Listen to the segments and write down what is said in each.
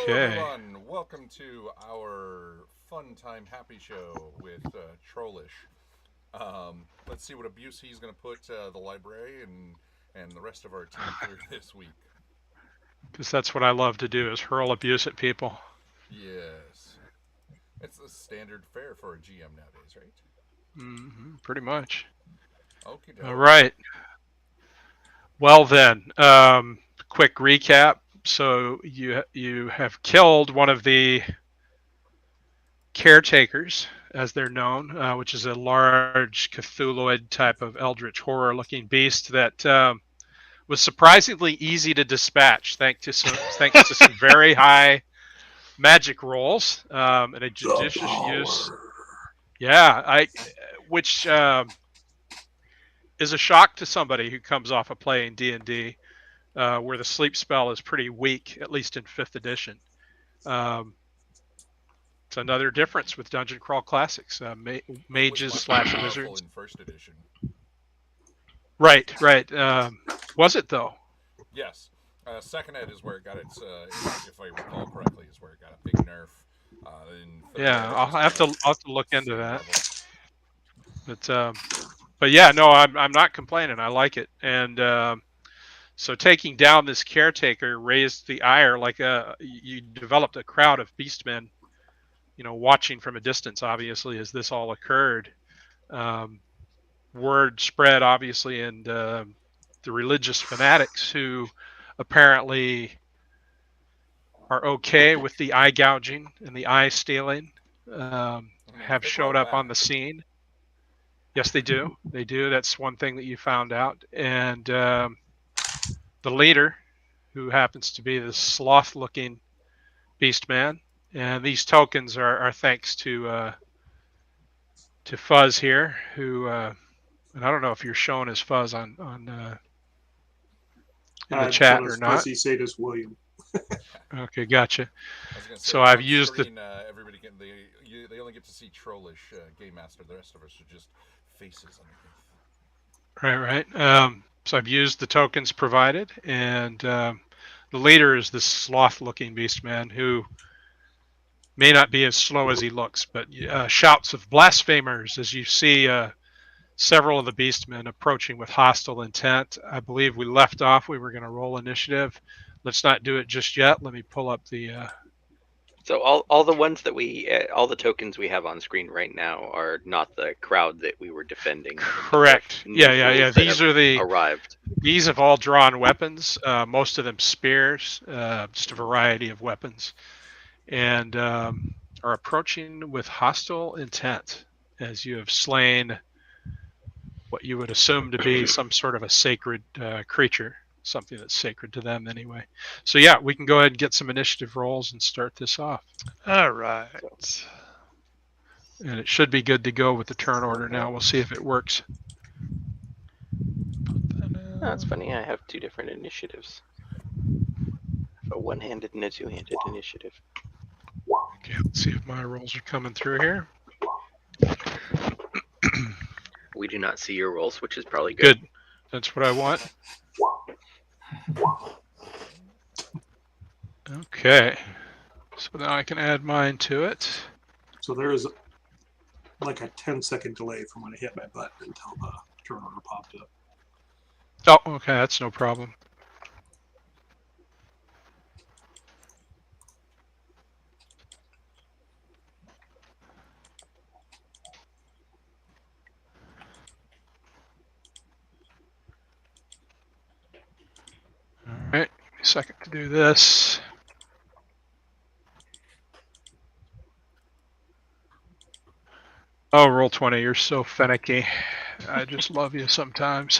Hello, Okay. everyone. Welcome to our fun time happy show with Trollish. Let's see what abuse he's going to put the librarian and the rest of our team through this week. Because that's what I love to do is hurl abuse at people. Yes, it's the standard fare for a GM nowadays, right? Pretty much. Okie All doke. right. Well then, quick recap. So you have killed one of the caretakers, as they're known, which is a large Cthulhuid type of eldritch horror-looking beast that was surprisingly easy to dispatch, thanks to some very high magic rolls and a The judicious use. power. Yeah, I which is a shock to somebody who comes off of playing D&D, where the sleep spell is pretty weak, at least in fifth edition. Um, it's another difference with Dungeon Crawl Classics. It was Mages much more slash powerful wizards. in first edition. Right, right. Was it though? Yes, second ed is where it got its, if I recall correctly, is where it got a big nerf. In third Yeah, ed, it I'll was have kind to of I'll have to look into same that. level. But but yeah, no, I'm not complaining. I like it, and so taking down this caretaker raised the ire. Like you developed a crowd of beastmen, watching from a distance. Obviously, as this all occurred, um, word spread obviously, and the religious fanatics who apparently are okay with the eye gouging and the eye stealing I mean, if have they showed grow up on the back, scene. Yes, they do. They do. That's one thing that you found out. And the leader, who happens to be this sloth-looking beast man, and these tokens are thanks to Fuzz here, who and I don't know if you're showing his Fuzz on in the I'm shown chat or as not. Fuzzy Sadist William. Okay, gotcha. I was gonna say So I've on used the screen, everybody get they only get to see Trollish Game Master. The rest of us are just faces underneath. right. So I've used the tokens provided, and the leader is this sloth-looking beast man who may not be as slow as he looks, but shouts of blasphemers as you see several of the beastmen approaching with hostile intent. I believe we left off. We were going to roll initiative. Let's not do it just yet. Let me pull up the. So all the ones that all the tokens we have on screen right now are not the crowd that we were defending. Those are Correct. new Yeah. fools that These have are the. arrived. These have all drawn weapons. Most of them spears. Just a variety of weapons, and are approaching with hostile intent as you have slain what you would assume to be some sort of a sacred creature, something that's sacred to them anyway. So yeah, we can go ahead and get some initiative rolls and start this off. All right. So, And it should be good to go with the turn order now. We'll see if it works. that's funny. I have two different initiatives. A one-handed and a two-handed initiative. Okay, let's see if my rolls are coming through here. We do not see your rolls, which is probably good. Good. That's what I want. Okay. So now I can add mine to it. So there is like a 10-second delay from when I hit my button until the turn order popped up. Oh, okay, that's no problem. All right, give me a second to do this. Oh, roll 20, you're so finicky. I just love you sometimes.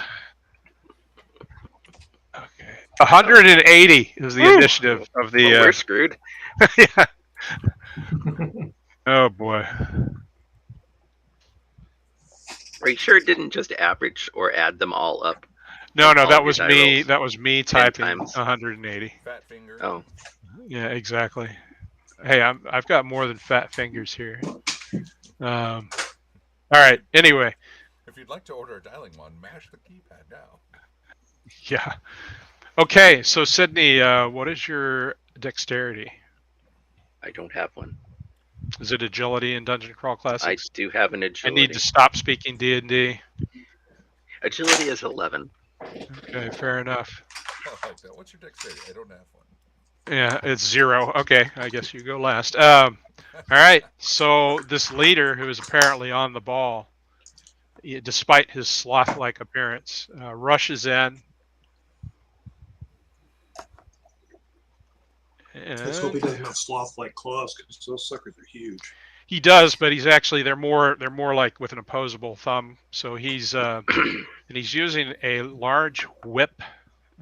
Okay. 180 is the initiative of the. Well, we're screwed. Yeah. Oh boy. Are you sure it didn't just average or add them all up? No, all that of was your die me. rolls? That was me 10 typing times. 180. Fat finger. Oh, Yeah, exactly. Hey, I've got more than fat fingers here. All right. Anyway, If you'd like to order a dialing one, mash the keypad now. yeah. Okay, so Sydney, what is your dexterity? I don't have one. Is it agility in Dungeon Crawl I Classics? do have an I agility. need to stop speaking D&D. Agility is 11. Okay, fair enough. I like that. What's your dexterity? I don't have one. Yeah, it's 0. Okay, I guess you go last. All right, so this leader who is apparently on the ball, despite his sloth-like appearance, rushes in. Let's hope he And doesn't have sloth-like claws, because those suckers are huge. he does, but he's actually they're more like with an opposable thumb. So he's and he's using a large whip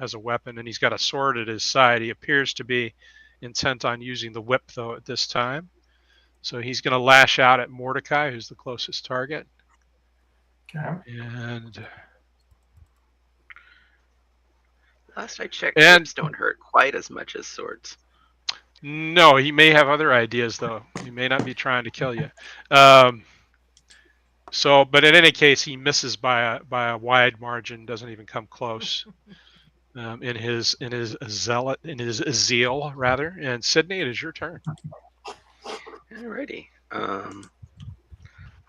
as a weapon, and he's got a sword at his side. He appears to be intent on using the whip though at this time. So he's going to lash out at Mordecai, who's the closest target. Okay. And Last I checked, And- whips don't hurt quite as much as swords. no, he may have other ideas though. He may not be trying to kill you. So, but in any case, he misses by a wide margin. Doesn't even come close. In his zeal rather. And Sydney, it is your turn. Alrighty.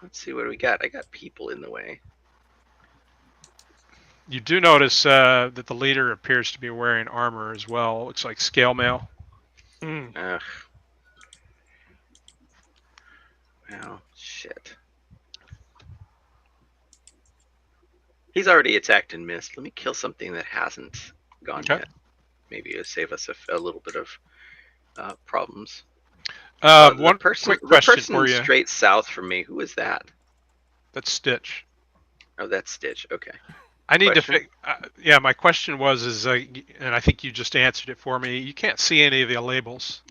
Let's see what do we got. I got people in the way. You do notice that the leader appears to be wearing armor as well. Looks like scale mail. Ugh. Well, shit. He's already attacked and missed. Let me kill something that hasn't gone Okay. yet. Maybe it'll save us a little bit of problems. One quick the question person for you. straight south from me. Who is that? That's Stitch. Oh, that's Stitch. Okay. I need Question? to yeah, my question was and I think you just answered it for me. You can't see any of the labels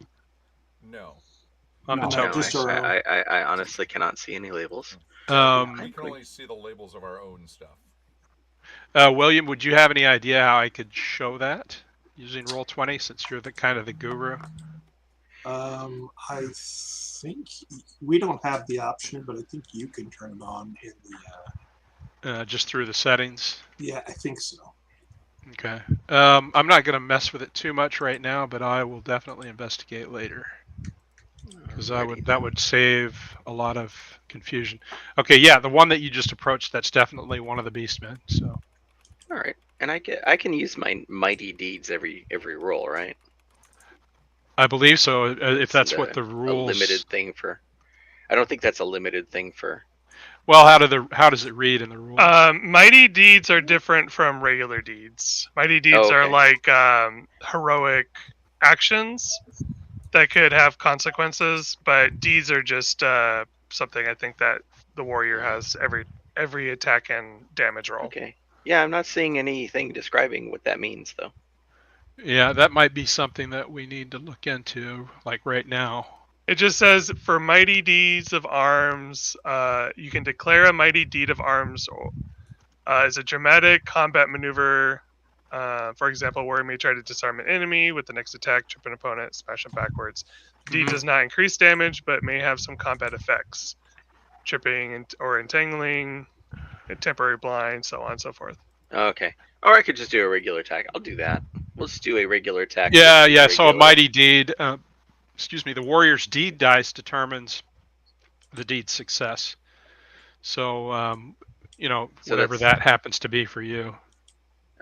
No. on the No, No, tokens. just our own. I honestly cannot see any labels. We can only see the labels of our own stuff. William, would you have any idea how I could show that using Roll20 since you're the kind of the guru? I think we don't have the option, but I think you can turn it on in the. Just through the settings. Yeah, I think so. Okay. I'm not going to mess with it too much right now, but I will definitely investigate later because that would save a lot of confusion. Okay, yeah, the one that you just approached, that's definitely one of the Beastmen. So. All right, and I can use my mighty deeds every roll, right? I believe so. If that's Isn't what the rules. A limited thing for. I don't think that's a limited thing for. Well, how does it read in the rules? Mighty deeds are different from regular deeds. Mighty deeds are like heroic actions that could have consequences, but deeds are just something I think that the warrior has every attack and damage roll. Okay. Yeah, I'm not seeing anything describing what that means though. Yeah, that might be something that we need to look into, like right now. It just says for mighty deeds of arms, you can declare a mighty deed of arms as a dramatic combat maneuver. For example, warrior may try to disarm an enemy with the next attack, trip an opponent, smash them backwards. The deed does not increase damage, but may have some combat effects, tripping or entangling, temporary blind, so on and so forth. Okay. Or I could just do a regular attack. I'll do that. We'll just do a regular attack. Yeah. Regular. So a mighty deed. The warrior's deed dice determines the deed's success. So, whatever that happens to be for you.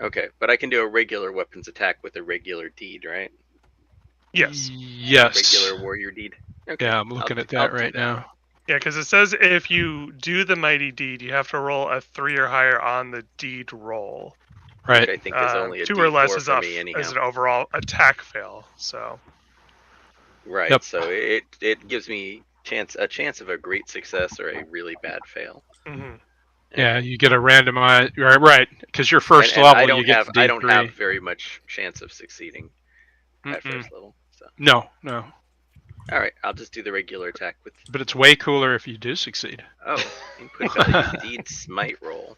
Okay, but I can do a regular weapons attack with a regular deed, right? Yes. Yes. Regular warrior deed. Okay. Yeah, I'm looking at I'll that do right that. now. Yeah, because it says if you do the mighty deed, you have to roll a 3 or higher on the deed roll. Right. Which I think is only a 2 or less D4 is for off me anyhow. as an overall attack fail. So Right. Yep. So it gives me a chance of a great success or a really bad fail. Yeah, you get a randomized. Right, because your first And level, I don't you get have the D3. I don't have very much chance of succeeding at first level. So No. all right, I'll just do the regular attack with. But it's way cooler if you do succeed. Oh, input ability deed smite roll.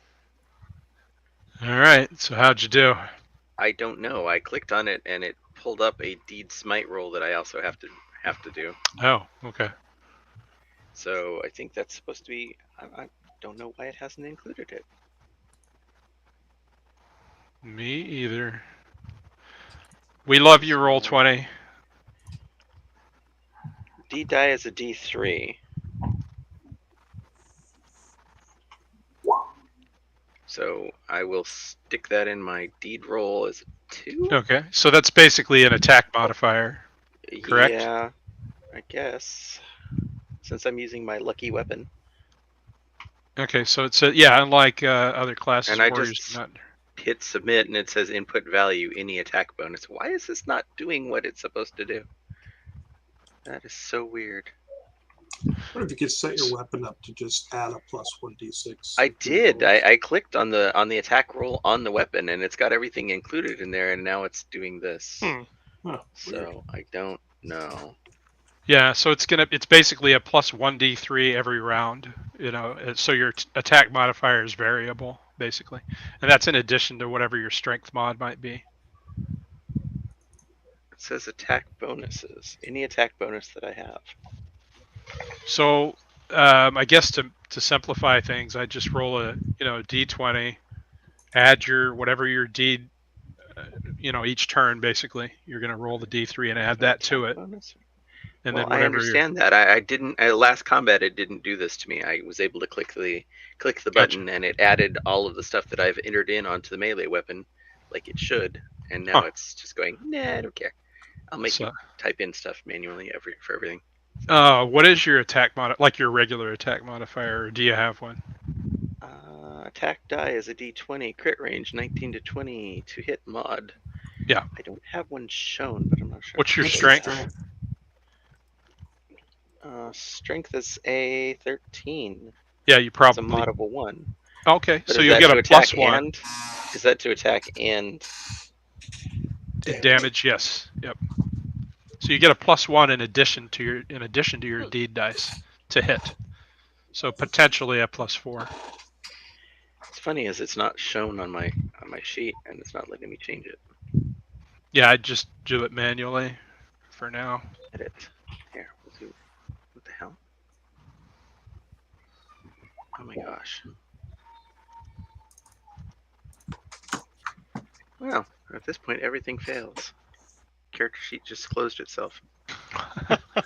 All right. So how'd you do? I don't know. I clicked on it and it pulled up a deed smite roll that I also have to do. Oh, okay. So I think that's supposed to be. I don't know why it hasn't included it. Me either. We love you, Roll20. D die is a D3. So I will stick that in my deed roll as a 2. Okay, so that's basically an attack modifier. Correct? Yeah, I guess. Since I'm using my lucky weapon. Okay, so it's unlike other classes, And I warriors just do not. hit submit and it says input value, any attack bonus. Why is this not doing what it's supposed to do? That is so weird. What if you could set your weapon up to just add a +1 d6? I did. I clicked on the attack roll on the weapon and it's got everything included in there and now it's doing this. Huh, So I don't know. Yeah, so it's basically a +1 d3 every round. So your attack modifier is variable basically, and that's in addition to whatever your strength mod might be. It says attack bonuses. Any attack bonus that I have. So I guess to simplify things, I just roll a d20, add your whatever your deed, each turn basically you're going to roll the d3 and add that to it, Bonus? and Well, then whatever I understand that. I didn't. Last combat, it didn't do this to me. I was able to click the button, and it added all of the stuff that I've entered in onto the melee weapon, like it should. And now it's just going. Nah, I don't care. I'll make you type in stuff manually for everything. What is your attack mod? Like your regular attack modifier, or do you have one? Attack die is a d20, crit range 19 to 20 to hit mod. Yeah. I don't have one shown, but I'm not sure. What's your strength? Strength is a 13. Yeah, you It's probably. a mod of a 1. Okay, But so you'll get a +1. Is that to attack and damage? Yes. Yep. So you get a +1 in addition to your deed dice to hit. So potentially a +4. What's funny is it's not shown on my sheet and it's not letting me change it. Yeah, I just do it manually for now. Edit. Here, we'll do. What the hell? Oh my gosh. Well, at this point everything fails. Character sheet just closed itself.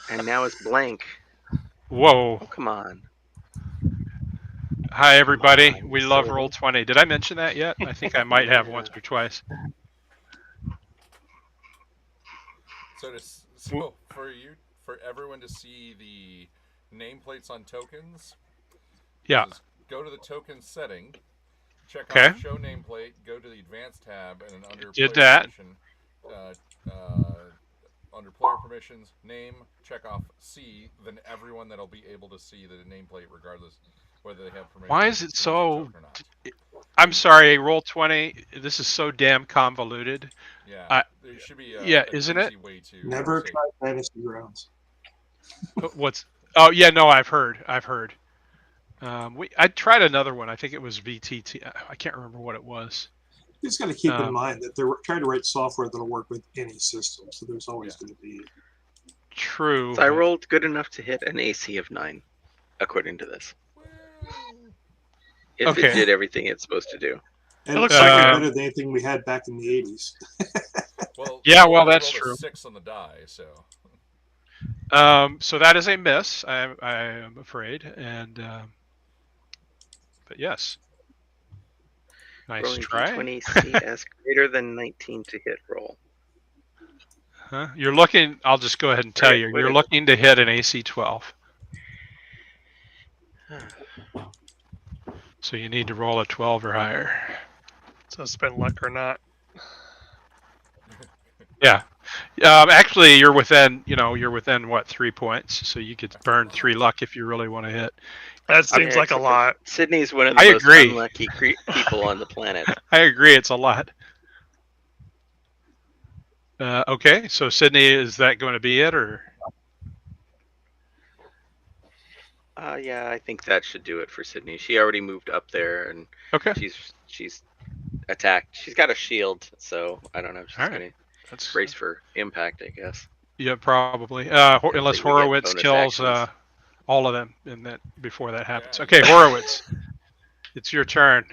And now it's blank. Whoa. Oh, come on. Hi everybody. Come on, We love silly. Roll20. Did I mention that yet? I think I might have once or twice. So for everyone to see the nameplates on tokens, Yeah. just go to the token setting, check Okay. off show nameplate, go to the advanced tab, and then under Did player that. permission, under player permissions, name, check off C, then everyone that'll be able to see the nameplate regardless whether they have permission. Why is to it use the so? token or not. I'm sorry, Roll20. This is so damn convoluted. Yeah, there should be isn't easy it? way to Never say- try Fantasy Grounds. What's? Oh yeah, no, I've heard. I tried another one. I think it was VTT. I can't remember what it was. You just got to keep in mind that they're trying to write software that'll work with any system, so there's always going to be. True. So I rolled good enough to hit an AC of 9, according to this. If Okay. it did everything it's supposed to do. And It looks it's like better than anything we had back in the 80s. Well, Yeah, you well, only that's rolled a true. 6 on the die, so. So that is a miss. I am afraid, and but yes. Nice Rolling try. D20 CS greater than 19 to hit roll. Huh? You're looking. I'll just go ahead and tell Right, you. what You're is- looking to hit an AC 12. So you need to roll a 12 or higher. So spend luck or not. Yeah. Actually, you're within. You're within what 3 points. So you could burn 3 luck if you really want to hit. That seems like a except for lot. Sydney's one of the I most agree. unlucky people on the planet. I agree. It's a lot. Okay. So Sydney, is that going to be it, or? Yeah, I think that should do it for Sydney. She already moved up there, and Okay. she's attacked. She's got a shield, so I don't know if she's All right. gonna That's brace for impact, I guess. Yeah, probably. Unless we get Horowitz bonus kills actions. all of them in that before that happens. Yeah. Okay, Horowitz, it's your turn.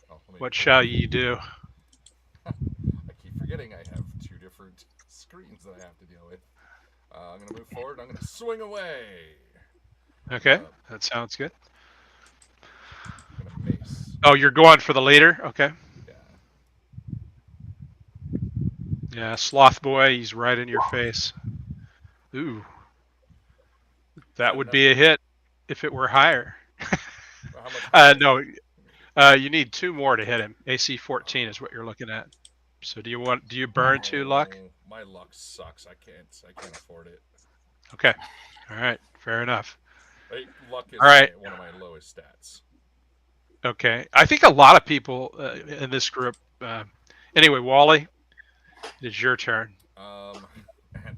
Oh, let me- What shall ye do? I keep forgetting I have 2 different screens that I have to deal with. I'm gonna move forward. I'm gonna swing away. Okay, that sounds good. I'm gonna mace. Oh, you're going for the leader? Okay. Yeah. Yeah, Sloth Boy, he's right in your face. Ooh. That would be a hit if it were higher. How much? No, you need 2 more to hit him. AC 14 is what you're looking at. So do you burn 2 luck? My luck sucks. I can't afford it. Okay. All right. Fair enough. Luck is All right. one of my lowest stats. Okay. I think a lot of people in this group. Anyway, Wally, it's your turn. Man.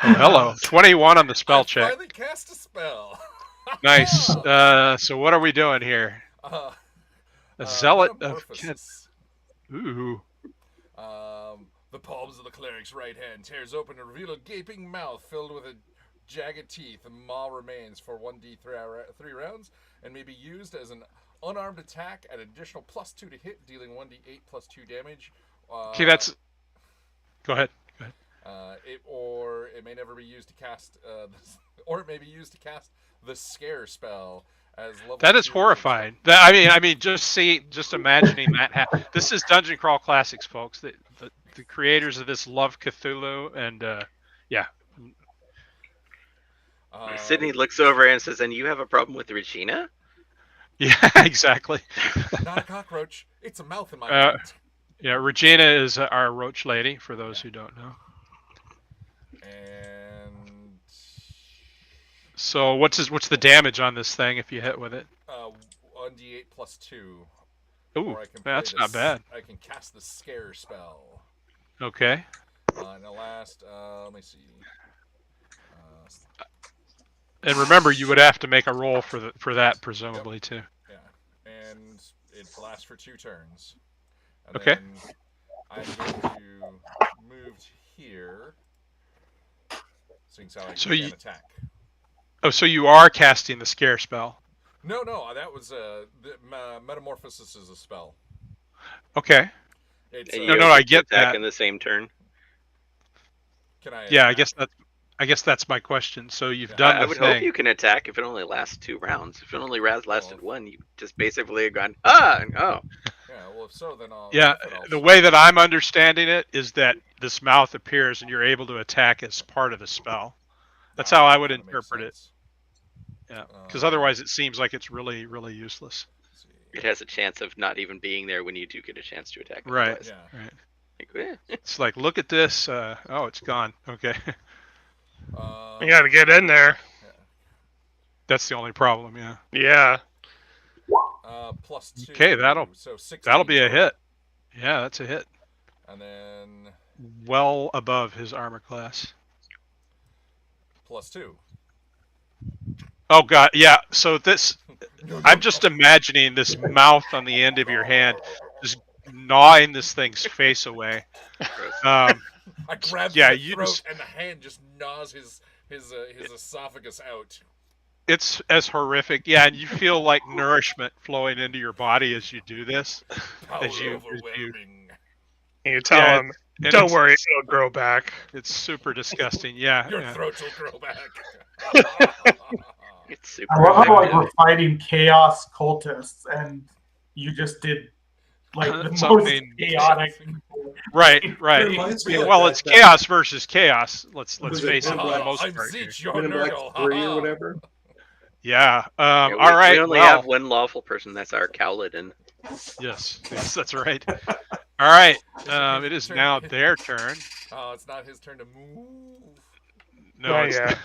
Oh, hello. 21 on the spell I check. finally cast a spell. Nice. So what are we doing here? A zealot of Metamorphosis. Ooh. The palms of the cleric's right hand tears open to reveal a gaping mouth filled with jagged teeth. The maw remains for 1d3 rounds and may be used as an unarmed attack at an additional +2 to hit, dealing 1d8 +2 damage. Okay, that's. Go ahead. It may never be used to cast, or it may be used to cast the scare spell as level. That is 2 horrifying. I mean, just imagining that. This is Dungeon Crawl Classics, folks. The creators of this love Cthulhu, and yeah. Sydney looks over and says, "And you have a problem with Regina?" Yeah, exactly. Not a cockroach. It's a mouth in my mouth. Yeah, Regina is our roach lady, for those who don't know. And so what's the damage on this thing if you hit with it? 1d8 +2. Ooh, that's not bad. I can cast the scare spell. Okay. And the last, let me see. And remember, you would have to make a roll for that, presumably, too. Yeah, and it lasts for 2 turns. And okay. Then I'm going to move here. So you can attack. Oh, so you are casting the scare spell? No, that was Metamorphosis is a spell. Okay. No, I get attack that. in the same turn. Can I? Yeah, attack? I guess that's my question. So you've done the I would thing. hope you can attack if it only lasts 2 rounds. If it only lasted 1, you just basically have gone, oh. Yeah, well, if so, then I'll. Yeah, the way that I'm understanding it is that this mouth appears and you're able to attack as part of the spell. That's how I would interpret it. Yeah, because otherwise it seems like it's really, really useless. It has a chance of not even being there when you do get a chance to attack. Right. Otherwise. Yeah. Like, eh. It's like, look at this. Oh, it's gone. Okay. You got to get in there. Yeah. That's the only problem. Yeah. Yeah. +2. Okay, so 16 that'll be a total. hit. Yeah, that's a hit. And then well above his armor class. +2. Oh god, yeah. So this, I'm just imagining this mouth on the end of your hand, just gnawing this thing's face away. I grab yeah, the throat and the hand just gnaws his esophagus out. It's as horrific. Yeah, and you feel like nourishment flowing into your body as you do this. Power As you overwhelming. You tell him, and don't worry, it'll grow back. It's super disgusting. Yeah. Your yeah. throat will grow back. It's super. I love how like effective. we're fighting chaos cultists, and you just did like the most Something- chaotic. Right. reminds me of Well, that- it's chaos versus chaos. Let's Was face it for the Black- most I'm part. here. Zeech, your Men in Black nerdle. 3 or whatever. Yeah. Yeah, All right. We only well, have one lawful person. That's our Cowladin. Yes, that's right. All right. It is now their turn. Oh, it's not his turn to move. No, Not it's yet.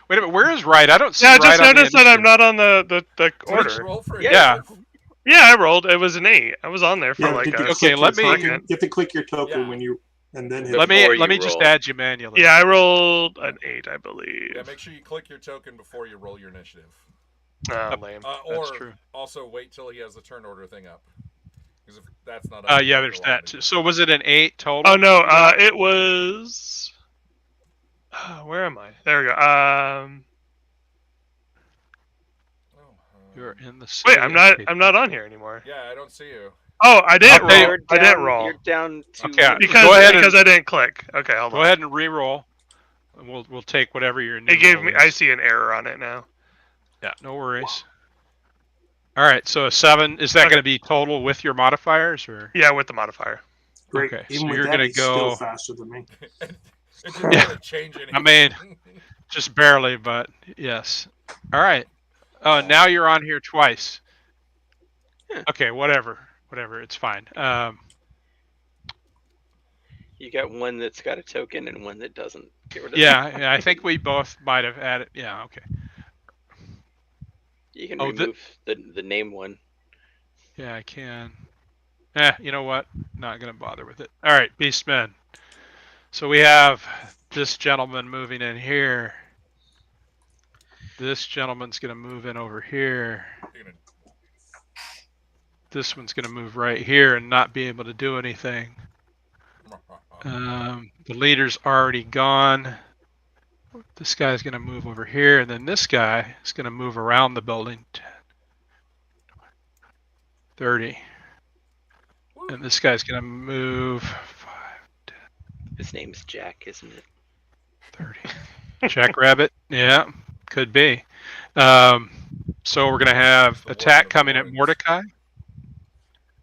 Wait a minute. Where is Right? I don't see Yeah, I Right just on the noticed that I'm initiative. not on the Did you order. roll for Yeah. initiative? Yeah, I rolled. It was an 8. I was on there for Yeah, like did you a... Okay, click your let me- token? You have to click your token Yeah. when you, and then hit Let Before me you just roll. add you manually. Yeah, I rolled an 8, I believe. Yeah, make sure you click your token before you roll your initiative. Oh, lame. That's Or true. also wait till he has the turn order thing up. Because if that's not up, Yeah, you there's go on that. to Too. do So was it an 8 total? Oh no, it was. Where am I? There we go. Oh, You're in the Wait, city I'm of not. Cape I'm not on here anymore. Yeah, I don't see you. Oh, I didn't I'll tell you- roll. I didn't roll You're down to Okay, because go ahead and- I didn't click. Okay, hold Go on. ahead and re-roll. And we'll take whatever your new It gave roll me. is. I see an error on it now. Yeah, no worries. All right, so a 7. Is that Okay. going to be total with your modifiers, or? Yeah, with the modifier. Great. Okay, Even so with you're that, gonna he's still go- faster than me. It didn't Yeah. really change anything. I mean, just barely, but yes. All right. Oh, now you're on here twice. Yeah. Okay, whatever. It's fine. you got one that's got a token and one that doesn't. Get rid of Yeah, I think we both might have added. Yeah, okay. You can Oh, remove the name one. Yeah, I can. You know what? Not gonna bother with it. All right, Beastmen. So we have this gentleman moving in here. This gentleman's gonna move in over here. You're gonna- This one's gonna move right here and not be able to do anything. The leader's already gone. This guy's gonna move over here, and then this guy is gonna move around the building. 10, 30. And this guy's gonna move 5, His name's Jack, isn't it? 30. Jackrabbit? Yeah, could be. So we're gonna have The attack warden of coming at wards. Mordecai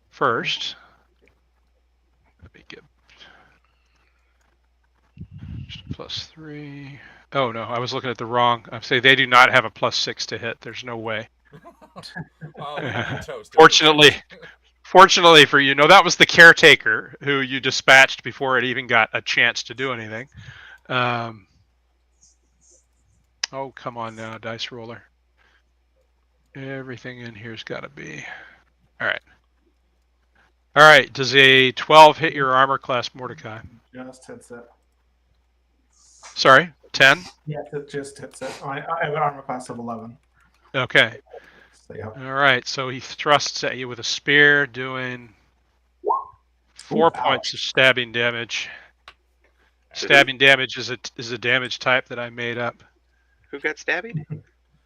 first. Let me get +3. Oh no, I was looking at the wrong. I'm saying they do not have a +6 to hit. There's no way. Oh, you're toast. Fortunately for you, no, that was the caretaker who you dispatched before it even got a chance to do anything. Oh, come on now, dice roller. Everything in here's got to be. All right. All right. Does a 12 hit your armor class, Mordecai? Just hits it. Sorry, 10? Yes, it just hits it. I have an armor class of 11. Okay. So, yeah. All right. So he thrusts at you with a spear, doing 4 Ooh, points of stabbing damage. So Stabbing damage is a damage type that I made up. Who got stabbed?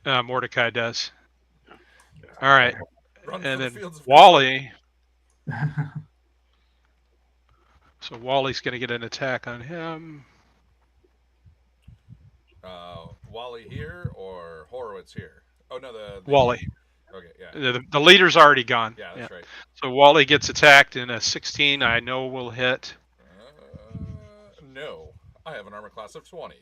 Mordecai does. All right. Run for And the then fields of Wally. So Wally's going to get an attack on him. Wally here or Horowitz here? Oh no, the Wally. Okay, yeah, The leader's already gone. yeah, that's right. So Wally gets attacked in a 16. I know will hit. No, I have an armor class of 20.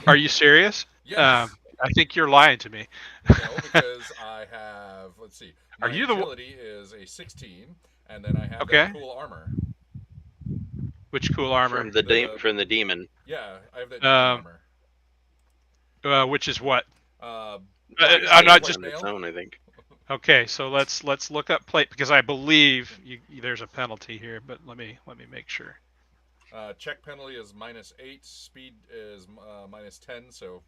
Are you serious? Yes. I think you're lying to me. No, because I have. Let's see. My Are you the agility is a 16, and then I have Okay. that cool armor. Which cool armor? From the demon. Yeah, I have that demon armor. Which is what? I'm not just- on its own, I think. Okay, so let's look up plate because I believe there's a penalty here, but let me make sure. Check penalty is -8. Speed is -10. So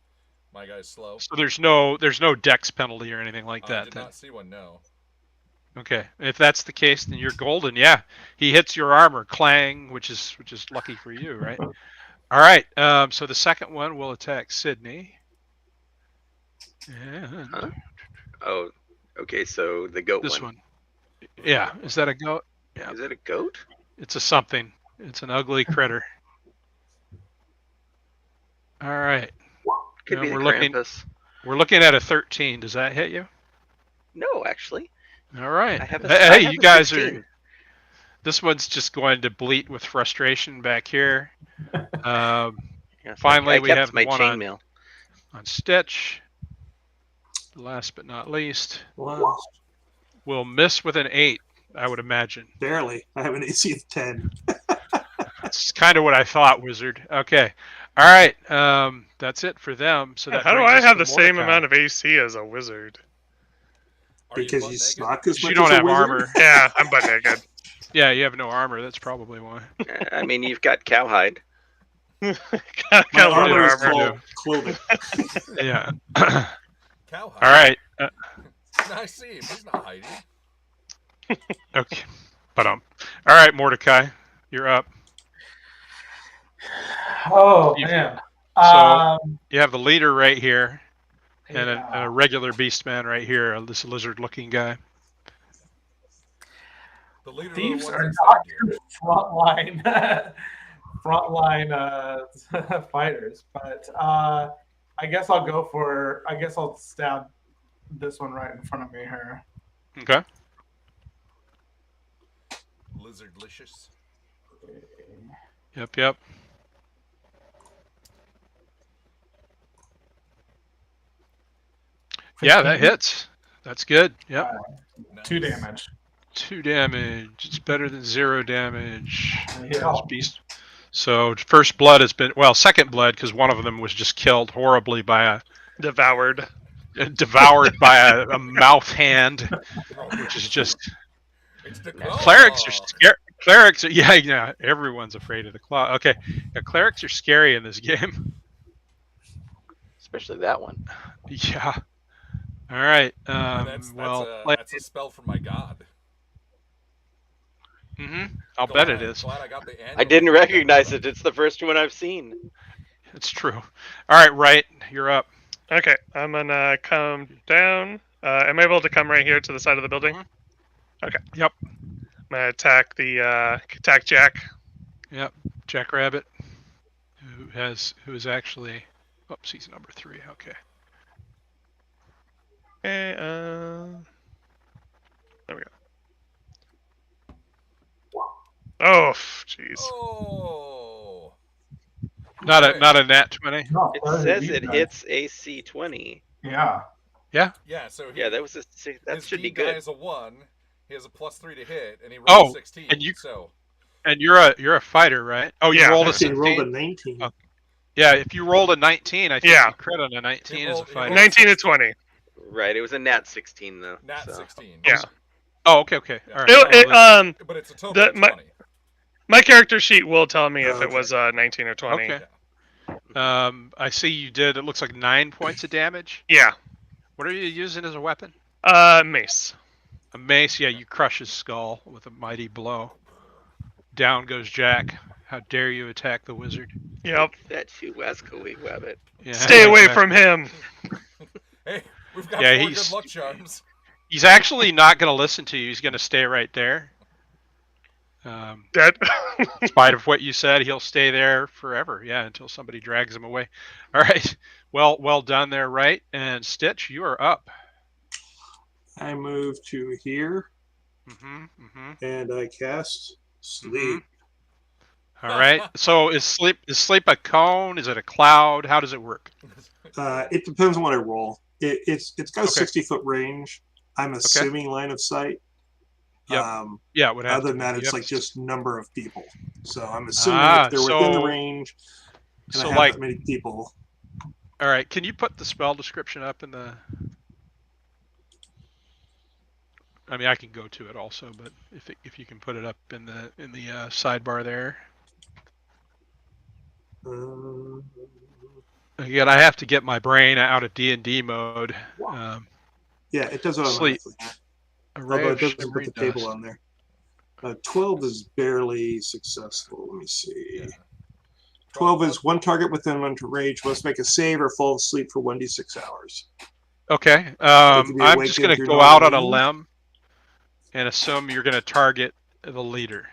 my guy's slow. So there's no dex penalty or anything like I that. did Then. not see one. No. Okay, if that's the case, then you're golden. Yeah, he hits your armor, clang, which is lucky for you, right? All right. So the second one will attack Sydney. And Huh? Oh, okay. So the goat this one. one. Yeah, is that a goat? Yeah, Is it a goat? it's a something. It's an ugly critter. All right. Could Yeah, be the we're looking- Krampus. We're looking at a 13. Does that hit you? No, actually. All right. I have a, Hey, I have you a guys 16. are. This one's just going to bleat with frustration back here. Yeah, so finally, I we kept have my one on- chainmail. On Stitch. Last but not least, Well, we'll miss with an 8, I would imagine. barely. I have an AC of 10. That's kind of what I thought, Wizard. Okay. All right. That's it for them. So that How do brings I us have to the same Mordecai. amount of AC as a wizard? Are Because butt you naked? suck as You much don't as a have wizard? armor. Yeah, I'm butt naked. Yeah, you have no armor. That's probably why. I mean, you've got cowhide. Got My a little armor is armor. called clothing. Yeah. Cowhide. All right. I see him. He's not hiding. Okay. All right, Mordecai, you're up. Oh You- man. so- You have the leader right here, and yeah. a regular beast man right here. This lizard-looking guy. The leader Thieves of the are ones not inside you. frontline fighters, but I guess I'll stab this one right in front of me here. Okay. Lizardlicious. Yep. Yeah, that 15? hits. That's good. Yep. Nice. 2 damage. 2 damage. It's better than 0 damage. Yeah. Those beasts. So first blood has been second blood because one of them was just killed horribly by Devoured. devoured by a mouth hand, which is just It's the Nice. claw. clerics are scary. Clerics are yeah. Everyone's afraid of the claw. Okay, yeah, clerics are scary in this game. Especially that one. Yeah. All right. And that's a spell from my god. I'll bet it is. Glad I got the annual. I didn't recognize it. It's the first one I've seen. It's true. All right, right. You're up. Okay, I'm gonna come down. Am I able to come right here to the side of the building? Okay. Yep. I'm gonna attack Jack. Yep. Jackrabbit, who is actually, oops, he's number 3. Okay. Okay. There we go. Oh, jeez. Oh. Not Okay. a nat 20. No, It that says is it nice. hits AC 20. Yeah. Yeah. So Yeah, that was that his should be speed die good. is a 1. He has a +3 to hit, and he rolled Oh, a 16. and you- so And you're a fighter, right? Oh, you Yeah. rolled a Actually, he rolled a 16. 19. Oh. Yeah, if you rolled a 19, I think Yeah. you crit on a 19 as a He fighter. rolled 19 to 20. Right, it was a nat 16 though. nat so. 16. Yeah. Oh, okay. Yeah. All right. But it's a total The- of 20. My character sheet will tell me if Oh, it was 19 or 20. Okay. I see you did. It looks like 9 points of damage. Yeah. What are you using as a weapon? Mace. A mace. Yeah, you crush his skull with a mighty blow. Down goes Jack. How dare you attack the wizard? Yep. That you Wascally Wabbit. Yeah, Stay away exactly. from him. Hey, we've got Yeah, 4 he's- good luck charms. He's actually not going to listen to you. He's going to stay right there. Dead. In spite of what you said, he'll stay there forever. Yeah, until somebody drags him away. All right. Well done there, right? And Stitch, you are up. I move to here and I cast sleep. All right. So is sleep a cone? Is it a cloud? How does it work? It depends on what I roll. It's got a Okay. 60-foot range. I'm assuming line of sight. Yep. Yeah. What Other than that, it's like just number of people. So I'm assuming if they're within the range and so I have like, that many people. all right. Can you put the spell description up in the? I mean, I can go to it also, but if you can put it up in the sidebar there. Again, I have to get my brain out of D&D mode. Yeah, it does Sleep. automatically. Array Although of it doesn't put shimmering the table dust. on there. 12 is barely successful. Let me see. Yeah. 12 is one target within one to rage must make a save or fall asleep for 1d6 hours. Okay. be I'm just going awakened to through go out on a normal limb and assume you're going to target the leader.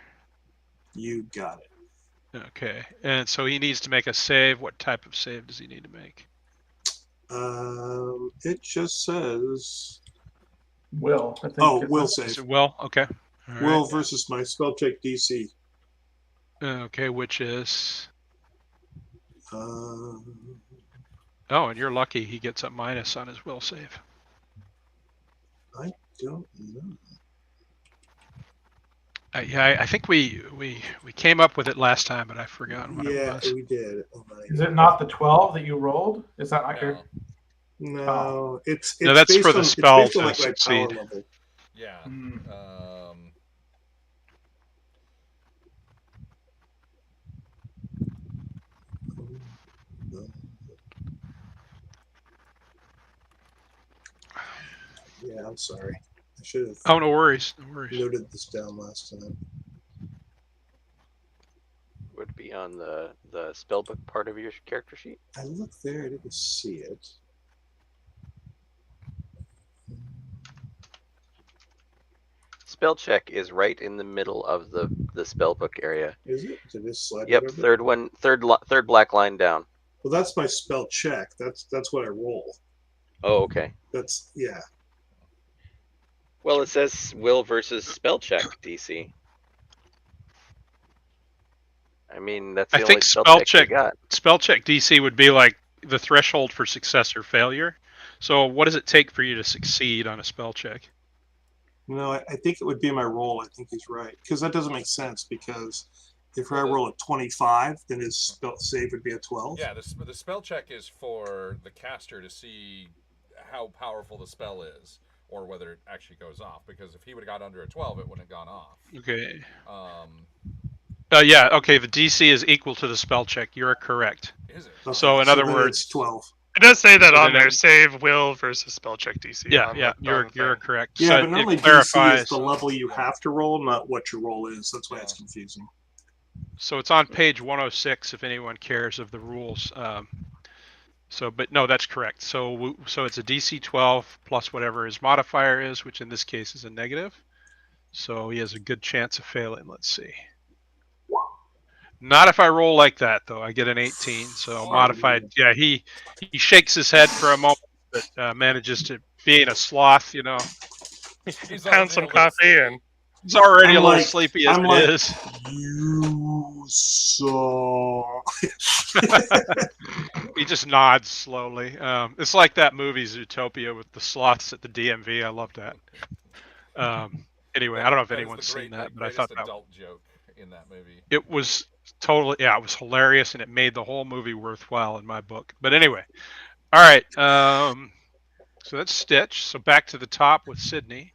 You got it. Okay. And so he needs to make a save. What type of save does he need to make? It just says Will. I think will Is save. it will? Okay. All right. Will versus my spell check DC. Okay, which is... Uh, Oh, and you're lucky he gets a minus on his will save. don't know. Yeah, I think we came up with it last time, but I've forgotten what it Yeah, was. we did. Oh my Is it not the 12 that you rolled? Is that not your? No. No, it's No, that's based for the on, spell it's based on to like my power succeed. level. Yeah. Yeah, I'm sorry. I should have Oh, no worries. No worries. noted this down last time. Would be on the spellbook part of your character sheet. I looked there, I didn't see it. Spell check is right in the middle of the spell book area. Is it? Did this slide? Yep, over? third one, third black line down. Well, that's my spell check. That's what I roll. Oh, okay. That's yeah. Well, it says will versus spell check DC. I mean, that's the I only think spell spell check check we got. spell check DC would be like the threshold for success or failure. So what does it take for you to succeed on a spell check? No, I think it would be my roll. I think he's right because that doesn't make sense because if I roll a 25, then his spell save would be a 12. Yeah, the spell check is for the caster to see how powerful the spell is, or whether it actually goes off. Because if he would have got under a 12, it wouldn't have gone off. Okay. Um, Yeah. Okay. The DC is equal to the spell check. You're correct. is it? Okay, So in other then words- it's 12. It does say that So on then there. it- Save will versus spell check DC. Yeah. on Yeah. the- You're on the thing. correct. Yeah, So but normally it DC clarifies. is the level you have to roll, not what your roll is. That's why it's confusing. So it's on page 106 if anyone cares of the rules. But no, that's correct. So it's a DC 12 plus whatever his modifier is, which in this case is a negative. So he has a good chance of failing. Let's see. Not if I roll like that though. I get an 18. So modified. Yeah, he shakes his head for a moment, but manages to, being a sloth, you know. He's Pound some coffee and He's already I'm a little like- sleepy as I'm it like- is. You saw. He just nods slowly. It's like that movie Zootopia with the sloths at the DMV. I love that. Anyway, I don't know if That is anyone's the seen that, but I greatest thought that adult joke in that movie. it was totally, yeah, it was hilarious, and it made the whole movie worthwhile in my book. But anyway, all right. So that's Stitch. So back to the top with Sydney.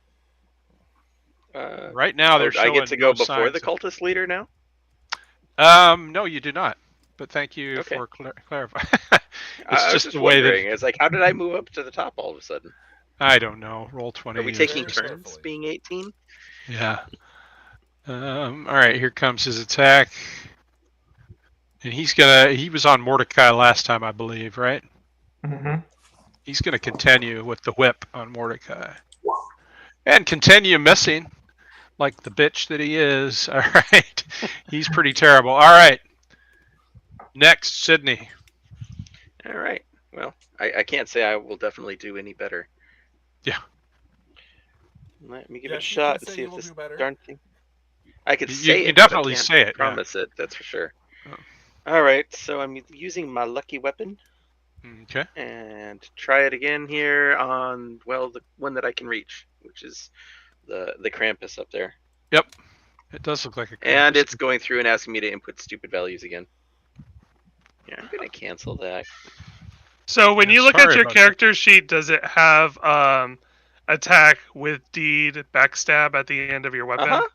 Right now they're showing I get to go no before the signs of- cultist leader now. No, you do not. But thank you Okay. for clarifying. I It's was just just the way that- wondering. It's like, how did I move up to the top all of a sudden? I don't know. Roll 20. Are we is taking just- Very turns carefully. being 18? Yeah. All right, here comes his attack. And he was on Mordecai last time, I believe, right? Mm-hmm. He's gonna continue with the whip on Mordecai. And continue missing, like the bitch that he is. All right. He's pretty terrible. All right. Next, Sydney. All right. Well, I can't say I will definitely do any better. Yeah. Let me give Yes, it a you shot can and say see you if will this do better. darn thing. I could You say can it. but I definitely can't say it, yeah. Promise it. That's for sure. Oh. All right. So I'm using my lucky weapon Okay. and try it again here on the one that I can reach, which is the Krampus up there. Yep. It does look like a And Krampus. it's going through and asking me to input stupid values again. Yeah, I'm gonna cancel that. So when Yeah, you look sorry at your about that. character sheet, does it have attack with deed backstab at the end of your weapon? Uh-huh.